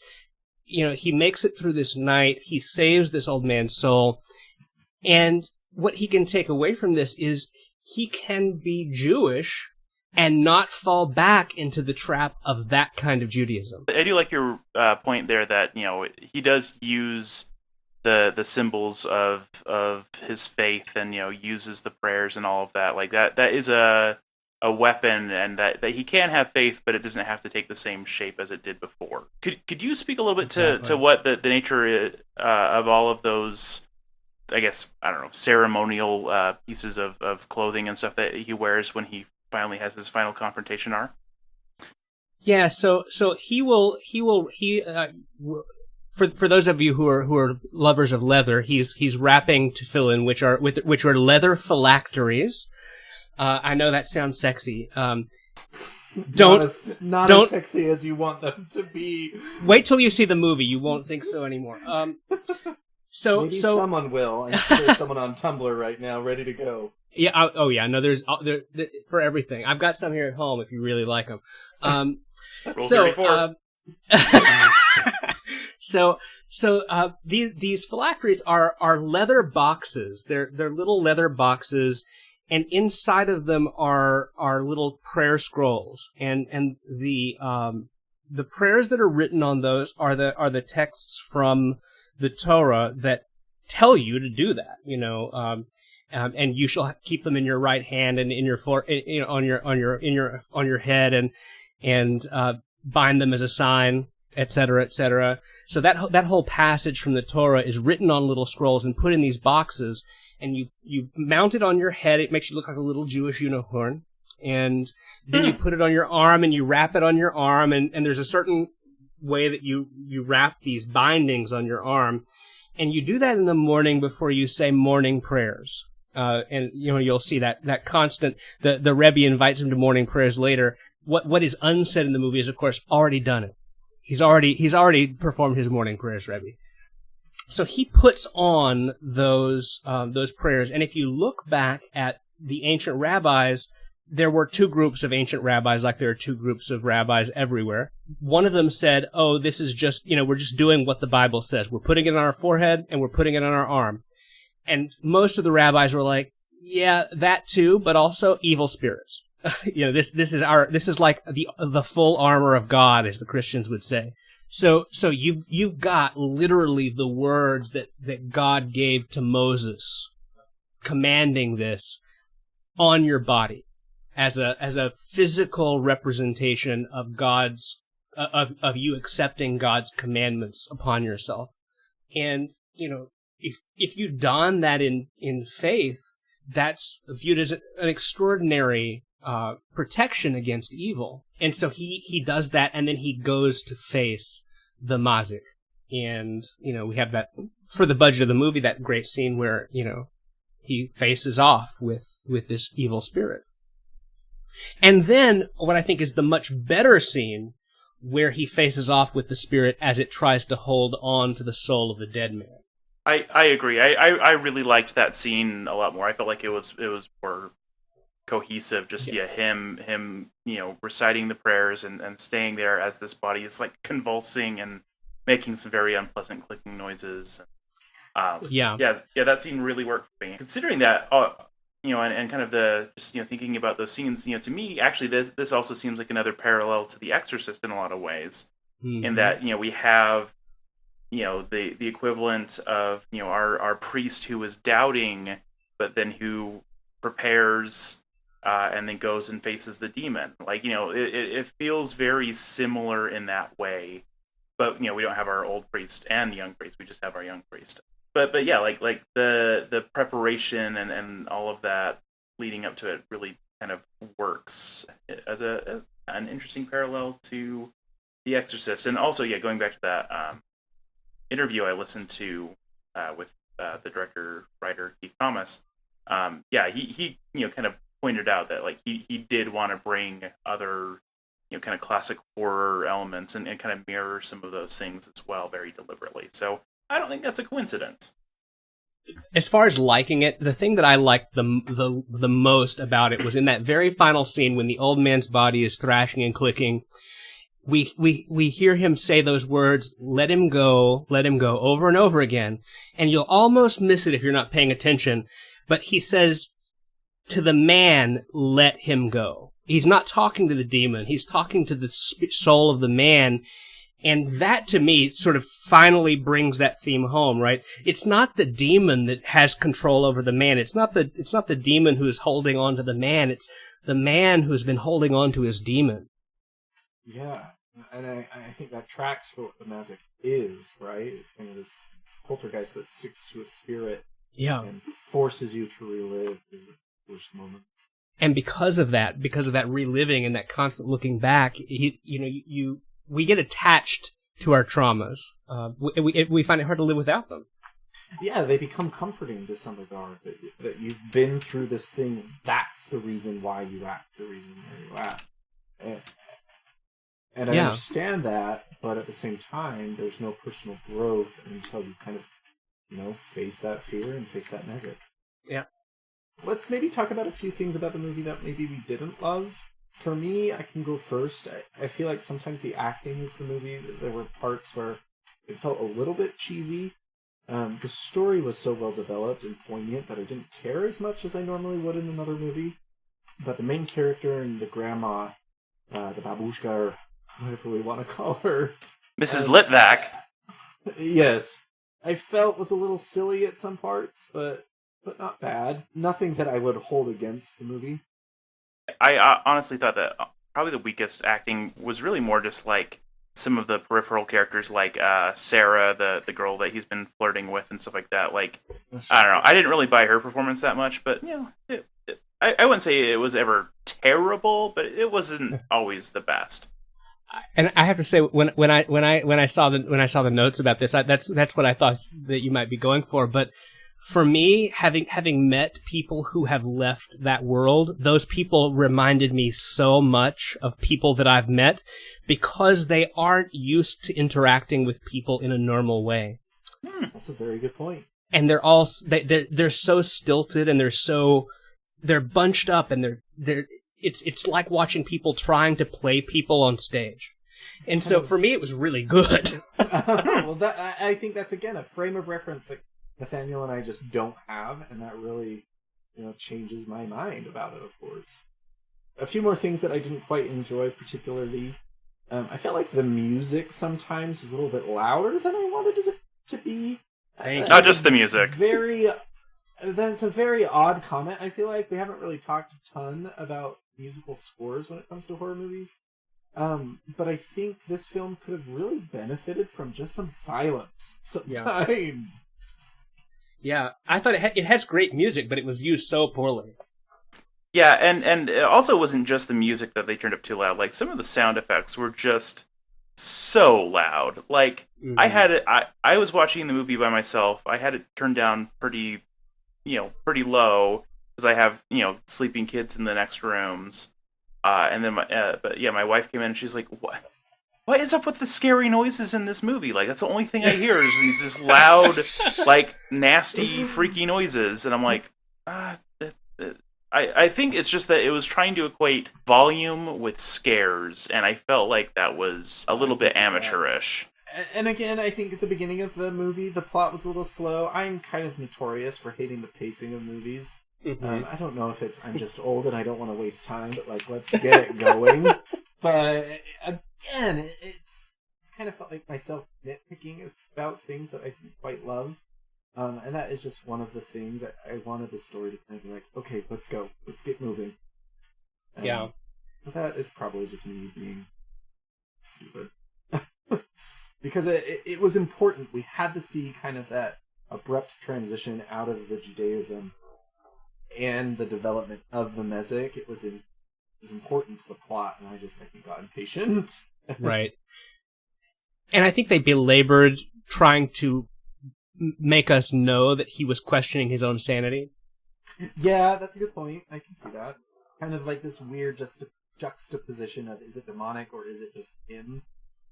he makes it through this night. He saves this old man's soul, and what he can take away from this is he can be Jewish and not fall back into the trap of that kind of Judaism. I do like your point there that he does use the symbols of his faith, and uses the prayers and all of that. Like that is a weapon, and that he can have faith, but it doesn't have to take the same shape as it did before. Could you speak a little bit to what the nature is, of all of those, I guess, I don't know, ceremonial pieces of clothing and stuff that he wears when he finally has his final confrontation are? Yeah, so he for those of you who are lovers of leather, he's wrapping tefillin, which are leather phylacteries. I know that sounds sexy. Not as sexy as you want them to be. Wait till you see the movie; you won't think so anymore. Maybe someone will. I'm sure there's someone on Tumblr right now ready to go. Yeah. Yeah. No, there's for everything. I've got some here at home if you really like them. These phylacteries are leather boxes. They're little leather boxes, and inside of them are little prayer scrolls. And the prayers that are written on those are the texts from the Torah that tell you to do that. And you shall keep them in your right hand and in your on your head, and bind them as a sign, etc., etc. So that whole passage from the Torah is written on little scrolls and put in these boxes, and you mount it on your head. It makes you look like a little Jewish unicorn, and then you put it on your arm and you wrap it on your arm, and there's a certain way that you wrap these bindings on your arm, and you do that in the morning before you say morning prayers. And you'll see that constant. The Rebbe invites him to morning prayers later. What is unsaid in the movie is, of course, already done it. He's already performed his morning prayers, Rebbe. So he puts on those prayers, and if you look back at the ancient rabbis, there were two groups of ancient rabbis, like there are two groups of rabbis everywhere. One of them said, "Oh, this is just we're just doing what the Bible says. We're putting it on our forehead and we're putting it on our arm." And most of the rabbis were like, "Yeah, that too, but also evil spirits." This is like the full armor of God, as the Christians would say. So you've got literally the words that God gave to Moses, commanding this on your body as a physical representation of God's of you accepting God's commandments upon yourself. And if you don that in faith, that's viewed as an extraordinary protection against evil. And so he does that, and then he goes to face the Mazik. And we have that, for the budget of the movie, that great scene where he faces off with this evil spirit. And then what I think is the much better scene, where he faces off with the spirit as it tries to hold on to the soul of the dead man. I agree. I really liked that scene a lot more. I felt like it was more cohesive. Just him reciting the prayers and staying there as this body is like convulsing and making some very unpleasant clicking noises. That scene really worked for me. Considering that, and kind of the just thinking about those scenes, to me actually this also seems like another parallel to The Exorcist in a lot of ways, in that we have the equivalent of our priest who is doubting, but then who prepares and then goes and faces the demon. Like it feels very similar in that way, but we don't have our old priest and young priest. We just have our young priest. But yeah, like the preparation and all of that leading up to it really kind of works as an interesting parallel to The Exorcist. And also, going back to that interview I listened to with the director-writer Keith Thomas, he kind of pointed out that like he did want to bring other kind of classic horror elements and kind of mirror some of those things as well, very deliberately. So I don't think that's a coincidence. As far as liking it, the thing that I liked the most about it was in that very final scene when the old man's body is thrashing and clicking. We hear him say those words, let him go, over and over again. And you'll almost miss it if you're not paying attention. But he says, to the man, let him go. He's not talking to the demon. He's talking to the soul of the man. And that, to me, sort of finally brings that theme home, right? It's not the demon that has control over the man. It's not the demon who is holding on to the man. It's the man who's been holding on to his demon. Yeah, and I think that tracks for what the magic is, right? It's kind of this poltergeist that sticks to a spirit, and forces you to relive the worst moment. And because of that reliving and that constant looking back, we get attached to our traumas. We find it hard to live without them. Yeah, they become comforting to some regard. That you've been through this thing. That's the reason why you act. The reason why you act. And I understand that, but at the same time, there's no personal growth until you kind of, face that fear and face that message. Yeah. Let's maybe talk about a few things about the movie that maybe we didn't love. For me, I can go first. I feel like sometimes the acting of the movie, there were parts where it felt a little bit cheesy. The story was so well developed and poignant that I didn't care as much as I normally would in another movie. But the main character and the grandma, the babushka, or whatever we want to call her, Mrs. Litvak. Yes, I felt was a little silly at some parts, but not bad. Nothing that I would hold against the movie. I honestly thought that probably the weakest acting was really more just like some of the peripheral characters, like Sarah, the girl that he's been flirting with and stuff like that. Like, I don't know. I didn't really buy her performance that much, but I wouldn't say it was ever terrible, but it wasn't always the best. And I have to say, when I saw the notes about this, that's what I thought that you might be going for. But for me, having met people who have left that world, those people reminded me so much of people that I've met because they aren't used to interacting with people in a normal way. That's a very good point. And they're so stilted and they're bunched up and it's like watching people trying to play people on stage. And so for me, it was really good. Well, I think that's, again, a frame of reference that Nathaniel and I just don't have, and that really, changes my mind about it, of course. A few more things that I didn't quite enjoy particularly. I felt like the music sometimes was a little bit louder than I wanted it to be. Not just the music. That's a very odd comment. I feel like we haven't really talked a ton about musical scores when it comes to horror movies. But I think this film could have really benefited from just some silence sometimes. Yeah, I thought it has great music, but it was used so poorly. Yeah, and it also wasn't just the music that they turned up too loud. Like, some of the sound effects were just so loud. Like, I was watching the movie by myself. I had it turned down pretty low because I have, sleeping kids in the next rooms. And then my wife came in and she's like, What is up with the scary noises in this movie? Like, that's the only thing I hear is these loud, like, nasty, freaky noises. And I'm like, I think it's just that it was trying to equate volume with scares, and I felt like that was a little bit amateurish. And again, I think at the beginning of the movie, the plot was a little slow. I'm kind of notorious for hating the pacing of movies. Mm-hmm. I don't know if I'm just old and I don't want to waste time, but, like, let's get it going. But again, it's kind of felt like myself nitpicking about things that I didn't quite love. And that is just one of the things I wanted the story to kind of be like, okay, let's go. Let's get moving. Yeah. But that is probably just me being stupid. Because it was important. We had to see kind of that abrupt transition out of the Judaism and the development of the Mesic. It was important to the plot, and I think got impatient. Right. And I think they belabored trying to make us know that he was questioning his own sanity. Yeah, that's a good point. I can see that. Kind of like this weird juxtaposition of, is it demonic or is it just him?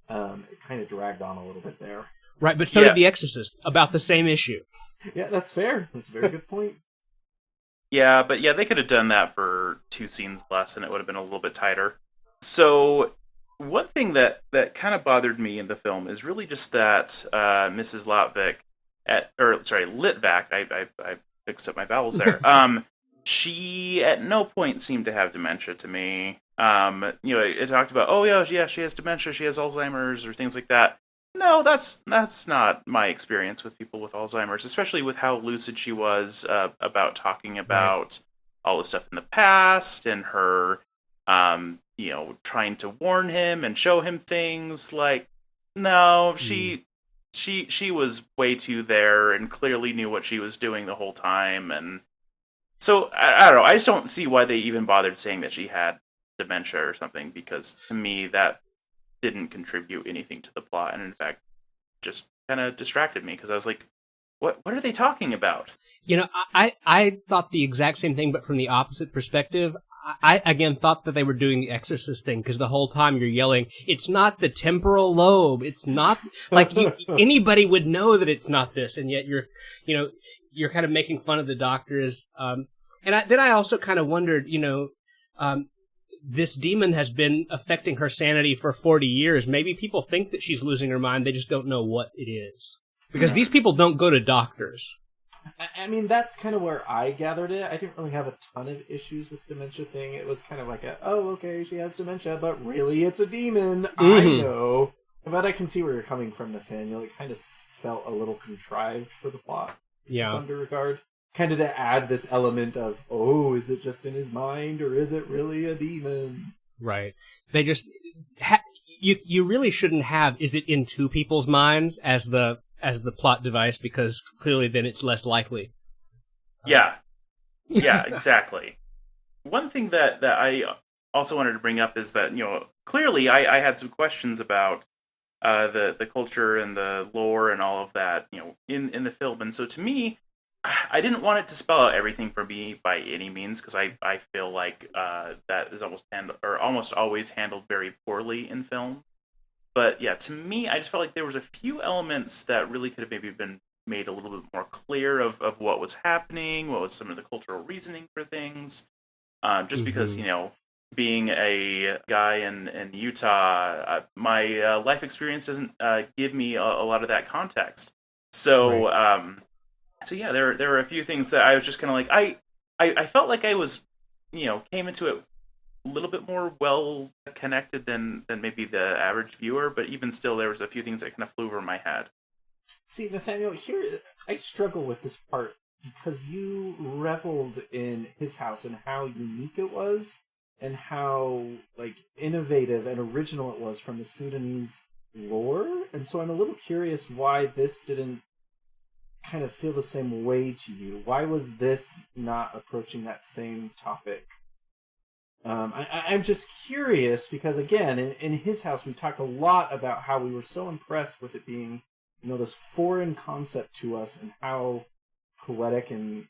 It kind of dragged on a little bit there. Right, but so did The Exorcist, about the same issue. Yeah, that's fair. That's a very good point. Yeah, but they could have done that for 2 scenes less and it would have been a little bit tighter. So, one thing that kind of bothered me in the film is really just that Mrs. Litvak, I fixed up my vowels there. She at no point seemed to have dementia to me. It talked about, oh yeah, she has dementia, she has Alzheimer's, or things like that. No, that's not my experience with people with Alzheimer's, especially with how lucid she was about talking Right. about all the stuff in the past and her, trying to warn him and show him things. Like, no, Mm. she was way too there and clearly knew what she was doing the whole time. And so I don't know. I just don't see why they even bothered saying that she had dementia or something, because to me that didn't contribute anything to the plot, and in fact just kind of distracted me because I was like, what are they talking about? I thought the exact same thing, but from the opposite perspective. I again thought that they were doing the Exorcist thing, because the whole time you're yelling, "It's not the temporal lobe. It's not like anybody would know that it's not this," and yet you're kind of making fun of the doctors. Then I also kind of wondered, this demon has been affecting her sanity for 40 years. Maybe people think that she's losing her mind. They just don't know what it is. Because these people don't go to doctors. I mean, that's kind of where I gathered it. I didn't really have a ton of issues with the dementia thing. It was kind of like oh, okay, she has dementia, but really it's a demon. I know. But I can see where you're coming from, Nathaniel. It kind of felt a little contrived for the plot to some regard. Kind of to add this element of, oh, is it just in his mind, or is it really a demon? Right. They just... you really shouldn't have, is it in two people's minds as the plot device, because clearly then it's less likely. Yeah, exactly. One thing that I also wanted to bring up is that, clearly I had some questions about the culture and the lore and all of that, in the film. And so to me, I didn't want it to spell out everything for me by any means, because I feel like that is almost always handled very poorly in film. But yeah, to me, I just felt like there was a few elements that really could have maybe been made a little bit more clear of what was happening, what was some of the cultural reasoning for things. Just because, being a guy in Utah, my life experience doesn't give me a lot of that context. So, so yeah, there were a few things that I was just kind of like, I felt like I was, came into it a little bit more well connected than maybe the average viewer, but even still, there was a few things that kind of flew over my head. See, Nathaniel, here I struggle with this part because you reveled in his house and how unique it was, and how innovative and original it was from the Sudanese lore, and so I'm a little curious why this didn't kind of feel the same way to you. Why was this not approaching that same topic? I'm just curious because, again, in his house, we talked a lot about how we were so impressed with it being, this foreign concept to us, and how poetic and,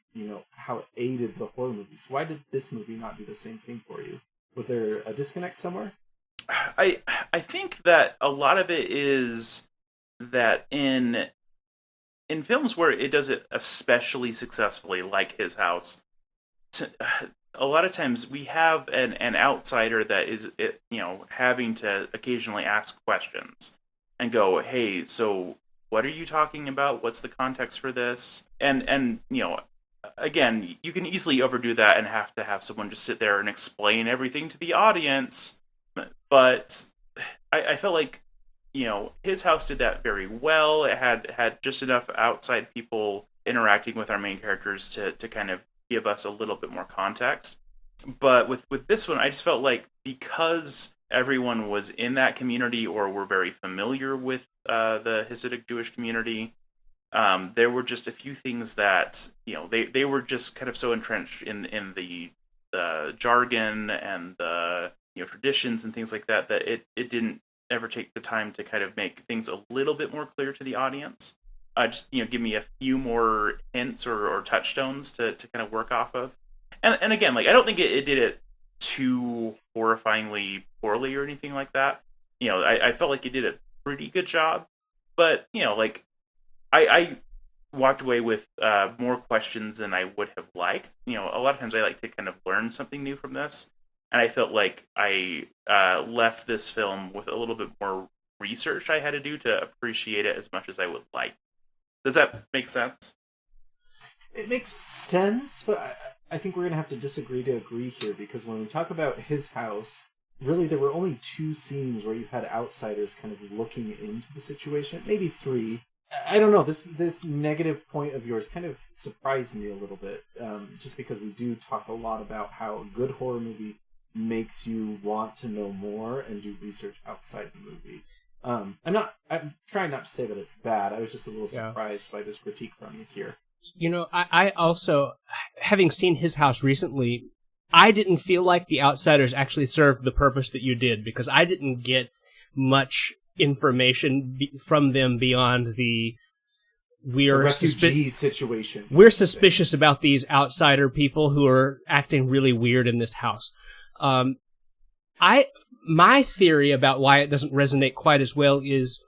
how it aided the horror movies. Why did this movie not do the same thing for you? Was there a disconnect somewhere? I think that a lot of it is that in films where it does it especially successfully, like his house, a lot of times we have an outsider that is, having to occasionally ask questions and go, hey, so what are you talking about? What's the context for this? And again, you can easily overdo that and have to have someone just sit there and explain everything to the audience. But I felt like, his house did that very well. It had just enough outside people interacting with our main characters to kind of give us a little bit more context. But with this one, I just felt like because everyone was in that community or were very familiar with the Hasidic Jewish community, there were just a few things that, they were just kind of so entrenched in the jargon and the traditions and things like that it didn't ever take the time to kind of make things a little bit more clear to the audience. Just give me a few more hints or touchstones to kind of work off of. And again, I don't think it did it too horrifyingly poorly or anything like that. I felt like it did a pretty good job. But I walked away with more questions than I would have liked. A lot of times I like to kind of learn something new from this, and I felt like I left this film with a little bit more research I had to do to appreciate it as much as I would like. Does that make sense? It makes sense, but I think we're going to have to disagree to agree here, because when we talk about his house, really there were only 2 scenes where you had outsiders kind of looking into the situation, maybe 3. I don't know, this negative point of yours kind of surprised me a little bit, just because we do talk a lot about how a good horror movie makes you want to know more and do research outside the movie. I'm trying not to say that it's bad. I was just a little surprised by this critique from you here. You know, I also, having seen his house recently, I didn't feel like the outsiders actually served the purpose that you did, because I didn't get much information from them beyond the refugee situation. We're suspicious about these outsider people who are acting really weird in this house. My theory about why it doesn't resonate quite as well is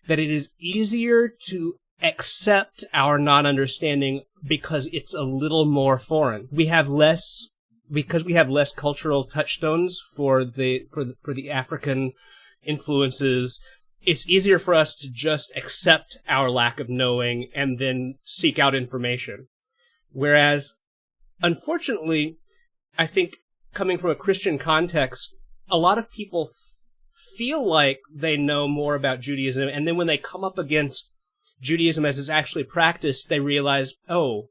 that it is easier to accept our non-understanding because it's a little more foreign. Because we have less cultural touchstones for the African influences. It's easier for us to just accept our lack of knowing and then seek out information. Whereas, unfortunately, I think coming from a Christian context, a lot of people feel like they know more about Judaism, and then when they come up against Judaism as it's actually practiced, they realize, oh,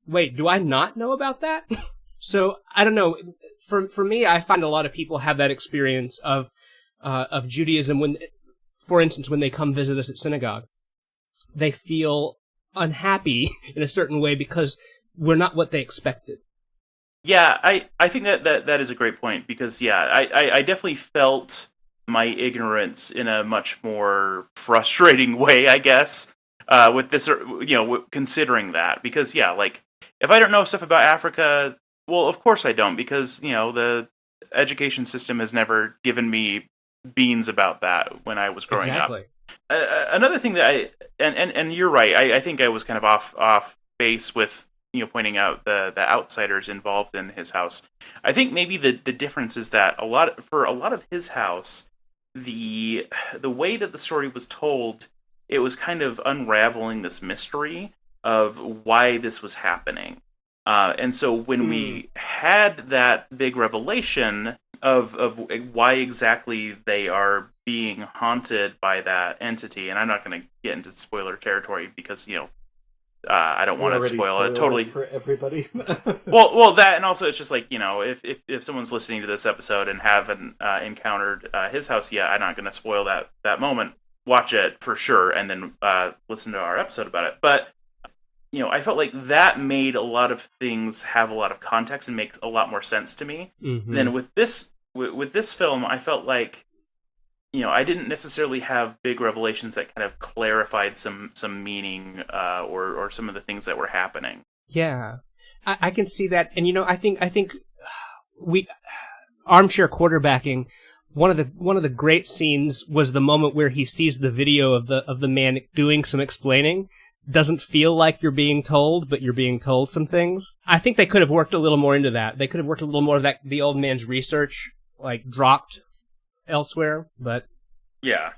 wait, do I not know about that? So, I don't know. For me, I find a lot of people have that experience of Judaism when, for instance, when they come visit us at synagogue. They feel unhappy in a certain way because we're not what they expected. Yeah, I think that is a great point, because I definitely felt my ignorance in a much more frustrating way, I guess, with this, considering that, because like, if I don't know stuff about Africa, well, of course I don't, because the education system has never given me beans about that when I was growing up. Another thing that and you're right, I think I was kind of off base with pointing out the outsiders involved in his house. I think maybe the difference is that for a lot of his house, the way that the story was told, it was kind of unraveling this mystery of why this was happening. And so when we had that big revelation of why exactly they are being haunted by that entity, and I'm not going to get into spoiler territory because I don't want to spoil it totally for everybody. well, that, and also it's just like, if someone's listening to this episode and haven't encountered his house yet, I'm not going to spoil that moment. Watch it for sure, and then listen to our episode about it. But I felt like that made a lot of things have a lot of context and make a lot more sense to me. Mm-hmm. Then with this film, I felt like I didn't necessarily have big revelations that kind of clarified some meaning or some of the things that were happening. Yeah, I can see that, and I think we armchair quarterbacking. One of the great scenes was the moment where he sees the video of the man doing some explaining. Doesn't feel like you're being told, but you're being told some things. I think they could have worked a little more into that. They could have worked a little more of that. The old man's research, dropped elsewhere, but yeah.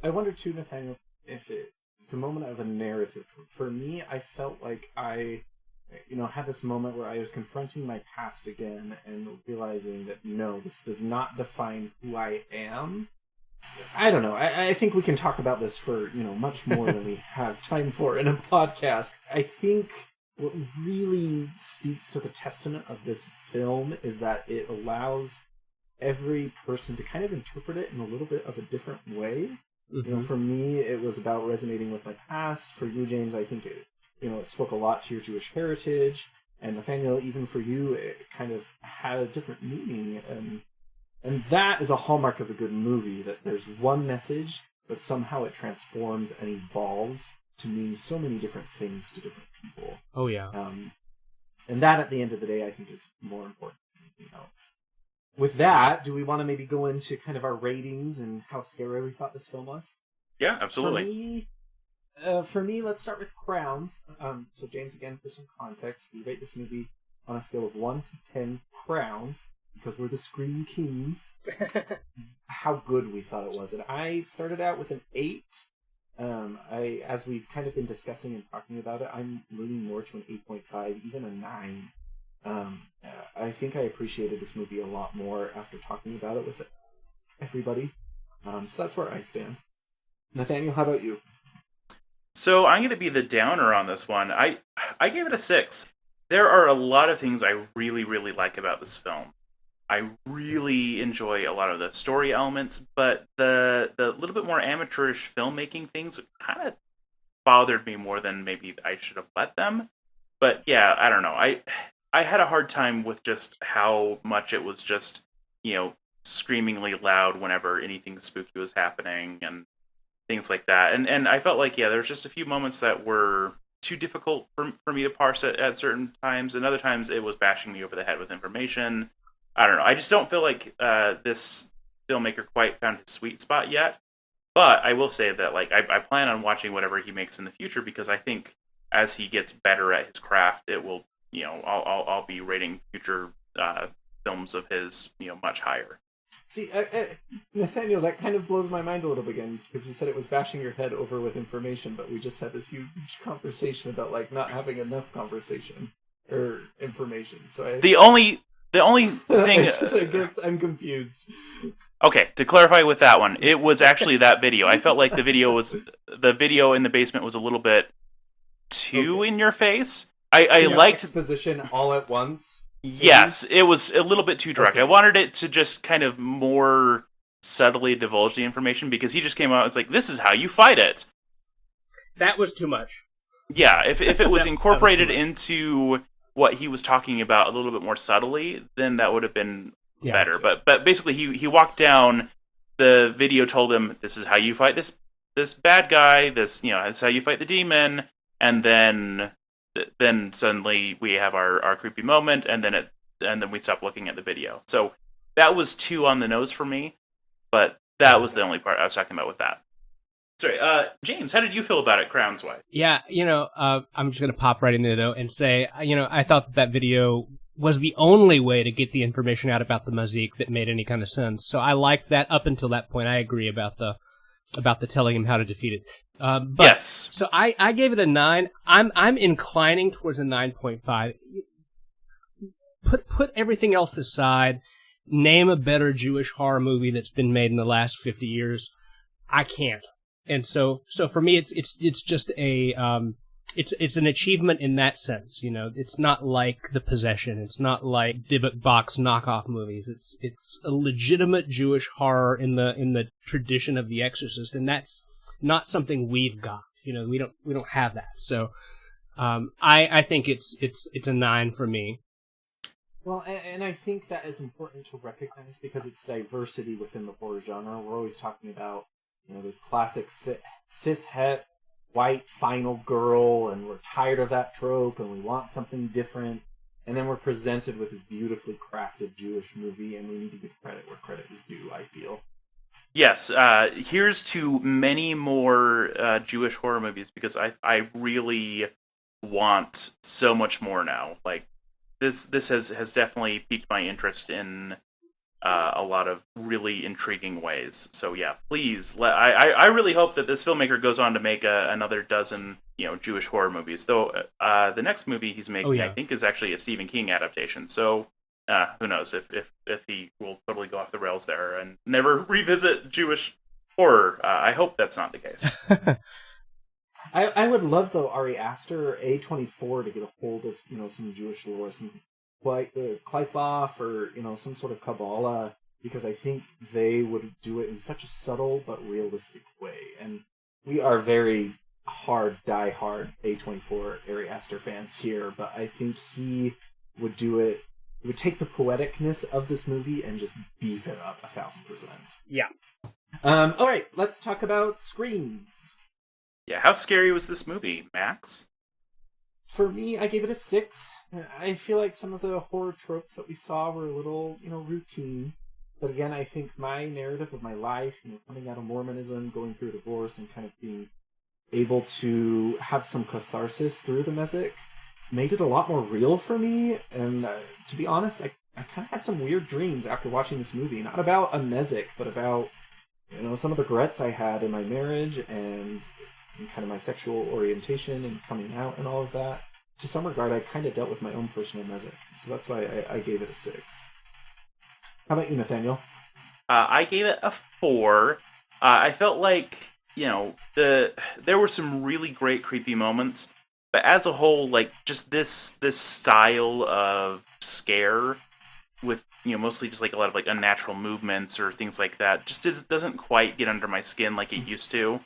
I wonder too, Nathaniel, if it's a moment of a narrative. For me, I felt like I, had this moment where I was confronting my past again and realizing that no, this does not define who I am. I don't know. I think we can talk about this for, much more than we have time for in a podcast. I think what really speaks to the testament of this film is that it allows every person to kind of interpret it in a little bit of a different way. Mm-hmm. For me, it was about resonating with my past. For you, James, I think it spoke a lot to your Jewish heritage. And Nathaniel, even for you, it kind of had a different meaning. And that is a hallmark of a good movie, that there's one message, but somehow it transforms and evolves to mean so many different things to different people. Oh, yeah. And that, at the end of the day, I think is more important than anything else. With that, do we want to maybe go into kind of our ratings and how scary we thought this film was? Yeah, absolutely. For me, let's start with crowns. So, James, again, for some context, we rate this movie on a scale of 1 to 10 crowns, because we're the Scream Kings, how good we thought it was. And I started out with an 8. As we've kind of been discussing and talking about it, I'm leaning more to an 8.5, even a 9. I think I appreciated this movie a lot more after talking about it with everybody. So that's where I stand. Nathaniel, how about you? So I'm going to be the downer on this one. I gave it a 6. There are a lot of things I really, really like about this film. I really enjoy a lot of the story elements, but the little bit more amateurish filmmaking things kind of bothered me more than maybe I should have let them. But yeah, I don't know. I had a hard time with just how much it was just, screamingly loud whenever anything spooky was happening and things like that. And I felt like, there's just a few moments that were too difficult for me to parse at certain times, and other times it was bashing me over the head with information. I don't know. I just don't feel like this filmmaker quite found his sweet spot yet. But I will say that I plan on watching whatever he makes in the future, because I think as he gets better at his craft, it will, I'll be rating future films of his, much higher. See, Nathaniel, that kind of blows my mind a little bit again, because you said it was bashing your head over with information, but we just had this huge conversation about not having enough conversation or information. So the only thing I guess I'm confused. Okay, to clarify with that one, it was actually that video. I felt like the video in the basement was a little bit too in your face. I liked exposition all at once. Yes, it was a little bit too direct. Okay. I wanted it to just kind of more subtly divulge the information, because he just came out, it's like, this is how you fight it. That was too much. Yeah, if it was incorporated that was into what he was talking about a little bit more subtly, then that would have been better. But basically, he walked down. The video told him, this is how you fight this bad guy. This this is how you fight the demon. And then suddenly we have our creepy moment, and then we stop looking at the video. So that was too on the nose for me. But that was the only part I was talking about with that. Sorry, James, how did you feel about it, crowns-wise? Yeah, I'm just gonna pop right in there though and say, I thought that video was the only way to get the information out about the Mazik that made any kind of sense. So I liked that up until that point. I agree about the telling him how to defeat it. But, yes. So I gave it a 9. I'm inclining towards a 9.5. Put everything else aside. Name a better Jewish horror movie that's been made in the last 50 years. I can't. And so for me, it's just a it's an achievement in that sense. It's not like The Possession. It's not like Dybbuk box knockoff movies. It's a legitimate Jewish horror in the tradition of The Exorcist, and that's not something we've got. We don't have that. So I think it's a 9 for me. Well, and I think that is important to recognize, because it's diversity within the horror genre. We're always talking about this classic cis-het white final girl, and we're tired of that trope, and we want something different. And then we're presented with this beautifully crafted Jewish movie, and we need to give credit where credit is due, I feel. Yes, here's to many more Jewish horror movies, because I really want so much more now. Like, this has definitely piqued my interest in a lot of really intriguing ways. So yeah, please, I really hope that this filmmaker goes on to make another dozen Jewish horror movies. Though the next movie he's making, I think, is actually a Stephen King adaptation. So who knows if he will totally go off the rails there and never revisit Jewish horror. I hope that's not the case. I would love, though, Ari Aster or A24 to get a hold of some Jewish lore, some Kleifloff, or some sort of Kabbalah, because I think they would do it in such a subtle but realistic way. And we are very die-hard A24 Ari Aster fans here, but I think he would do it. He would take the poeticness of this movie and just beef it up 1,000%. Yeah. All right, let's talk about screams. Yeah, how scary was this movie, Max? For me, I gave it a 6. I feel like some of the horror tropes that we saw were a little, routine. But again, I think my narrative of my life, coming out of Mormonism, going through a divorce, and kind of being able to have some catharsis through the Mesic, made it a lot more real for me. And to be honest, I kind of had some weird dreams after watching this movie. Not about a Mesic, but about, some of the regrets I had in my marriage and kind of my sexual orientation and coming out and all of that. To some regard, I kind of dealt with my own personal Mesic. So that's why I gave it a 6. How about you, Nathaniel? I gave it a 4. I felt like, there were some really great creepy moments, but as a whole, like, just this style of scare with, mostly just like a lot of like unnatural movements or things like that, just doesn't quite get under my skin like it used to.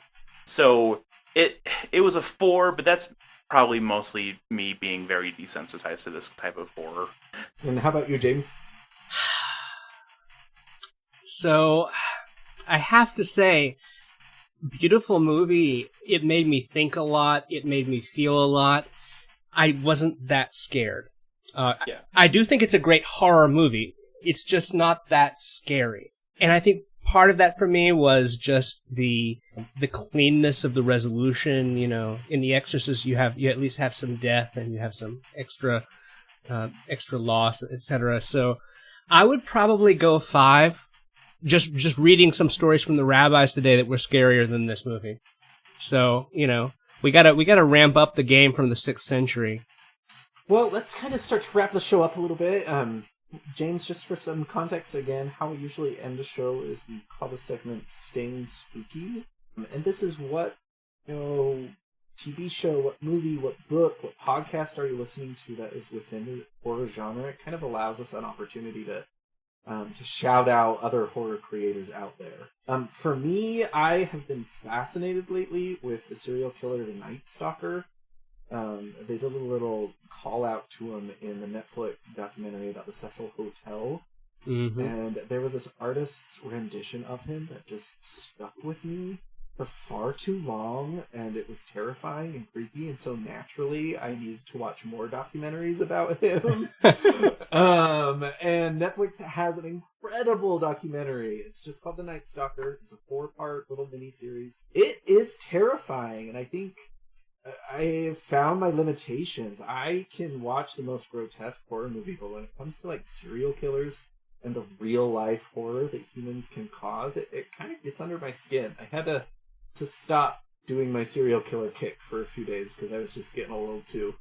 So it was a 4, but that's probably mostly me being very desensitized to this type of horror. And how about you, James? So, I have to say, beautiful movie. It made me think a lot. It made me feel a lot. I wasn't that scared. Yeah. I do think it's a great horror movie. It's just not that scary. And I think part of that for me was just the cleanness of the resolution. In The Exorcist, you at least have some death and you have some extra loss, etc. So I would probably go 5. Just reading some stories from the rabbis today that were scarier than this movie. So, we gotta ramp up the game from the 6th century. Well, let's kind of start to wrap the show up a little bit. James, just for some context again, how we usually end the show is we call the segment Staying Spooky. And this is what, TV show, what movie, what book, what podcast are you listening to that is within the horror genre? It kind of allows us an opportunity to shout out other horror creators out there. For me, I have been fascinated lately with the serial killer, the Night Stalker. They did a little call out to him in the Netflix documentary about the Cecil Hotel. Mm-hmm. And there was this artist's rendition of him that just stuck with me for far too long, and it was terrifying and creepy, and so naturally I needed to watch more documentaries about him. And Netflix has an incredible documentary. It's just called The Night Stalker. It's a 4-part little miniseries. It is terrifying, and I think I have found my limitations. I can watch the most grotesque horror movie, but when it comes to like serial killers and the real life horror that humans can cause, it kind of gets under my skin. I had to stop doing my serial killer kick for a few days because I was just getting a little too...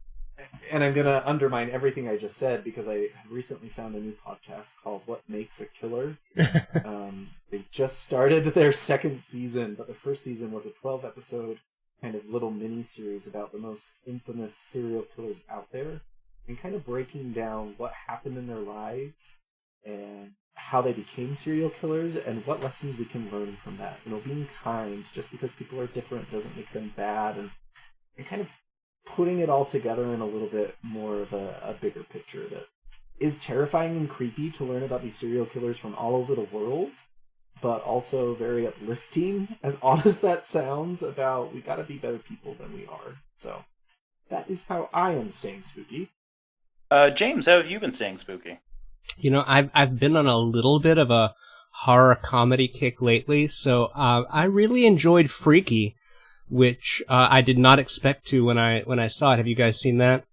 And I'm going to undermine everything I just said because I recently found a new podcast called What Makes a Killer. They just started their 2nd season, but the first season was a 12-episode kind of little mini-series about the most infamous serial killers out there and kind of breaking down what happened in their lives and how they became serial killers and what lessons we can learn from that. Being kind, just because people are different doesn't make them bad, and kind of putting it all together in a little bit more of a bigger picture that is terrifying and creepy to learn about these serial killers from all over the world, but also very uplifting, as odd as that sounds, about we gotta be better people than we are. So that is how I am staying spooky. James, how have you been staying spooky? I've been on a little bit of a horror comedy kick lately, so I really enjoyed Freaky, which I did not expect to when I saw it. Have you guys seen that?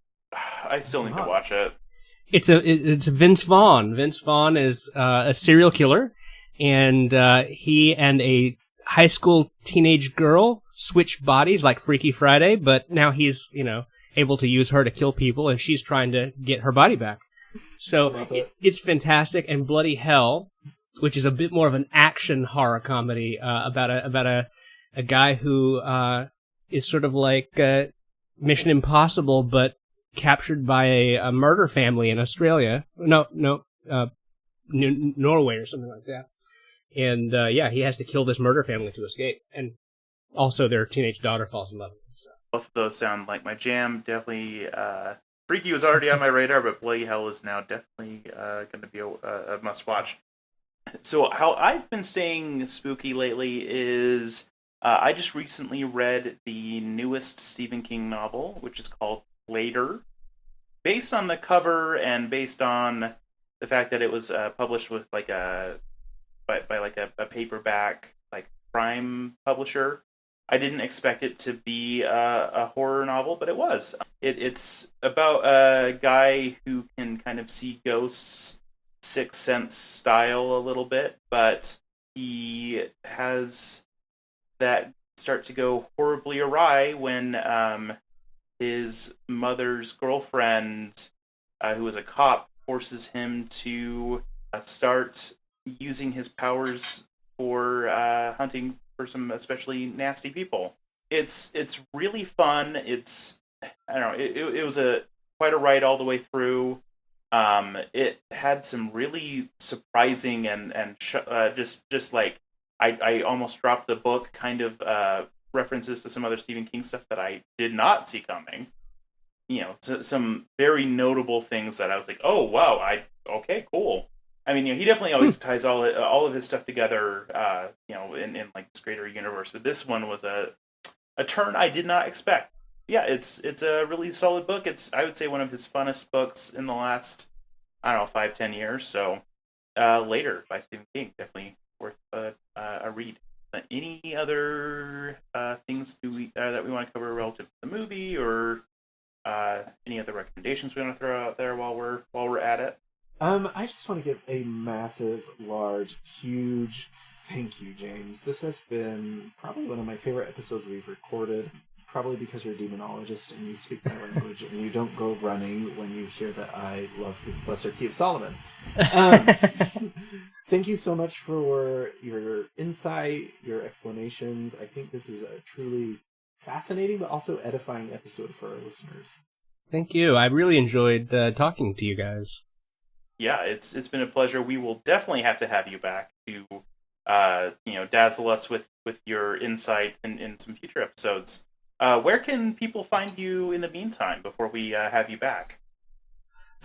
I still need to watch it. It's Vince Vaughn. Vince Vaughn is a serial killer, and he and a high school teenage girl switch bodies like Freaky Friday, but now he's able to use her to kill people, and she's trying to get her body back. So it's fantastic. And Bloody Hell, which is a bit more of an action horror comedy about a guy who is sort of like Mission Impossible, but captured by a murder family in Australia. Norway or something like that. And he has to kill this murder family to escape. And also their teenage daughter falls in love with him. So. Both of those sound like my jam. Definitely, Freaky was already on my radar, but Bloody Hell is now definitely going to be a must-watch. So how I've been staying spooky lately is I just recently read the newest Stephen King novel, which is called Later. Based on the cover and based on the fact that it was published with like by a paperback like crime publisher, I didn't expect it to be a horror novel, but it was. It's about a guy who can kind of see ghosts, Sixth Sense style a little bit, but he has that start to go horribly awry when his mother's girlfriend, who is a cop, forces him to start using his powers for hunting for some especially nasty people. It's really fun. It's, I don't know, it was quite a ride all the way through. It had some really surprising and just like I almost dropped the book kind of references to some other Stephen King stuff that I did not see coming. Some very notable things that I was like, oh wow, okay, cool. I mean, he definitely always ties all of his stuff together, in like this greater universe. But this one was a turn I did not expect. Yeah, it's a really solid book. It's, I would say, one of his funnest books in the last, I don't know, 5-10 years. So, Later by Stephen King, definitely worth a read. Any other things that we want to cover relative to the movie, or any other recommendations we want to throw out there while we're at it? I just want to give a massive, large, huge thank you, James. This has been probably one of my favorite episodes we've recorded, probably because you're a demonologist and you speak my language and you don't go running when you hear that I love the Lesser Key of Solomon. Thank you so much for your insight, your explanations. I think this is a truly fascinating but also edifying episode for our listeners. Thank you. I really enjoyed talking to you guys. Yeah, it's been a pleasure. We will definitely have to have you back to dazzle us with your insight in some future episodes. Where can people find you in the meantime before we have you back?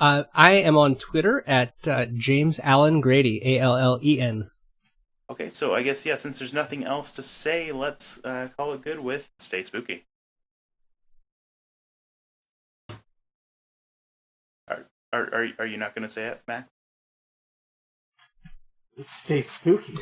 I am on Twitter at James Allen Grady, Allen. Okay, so I guess, yeah, since there's nothing else to say, let's call it good with Stay Spooky. Are you not going to say it, Max? Stay spooky.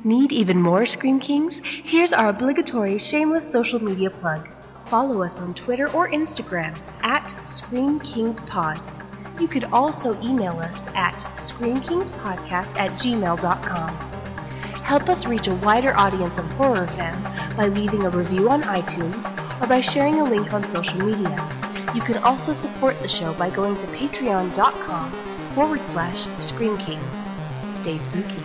Need even more Scream Kings? Here's our obligatory shameless social media plug. Follow us on Twitter or Instagram at Scream Kings Pod. You could also email us at screamkingspodcast@gmail.com. Help us reach a wider audience of horror fans by leaving a review on iTunes or by sharing a link on social media. You can also support the show by going to patreon.com/Scream Kings. Stay spooky.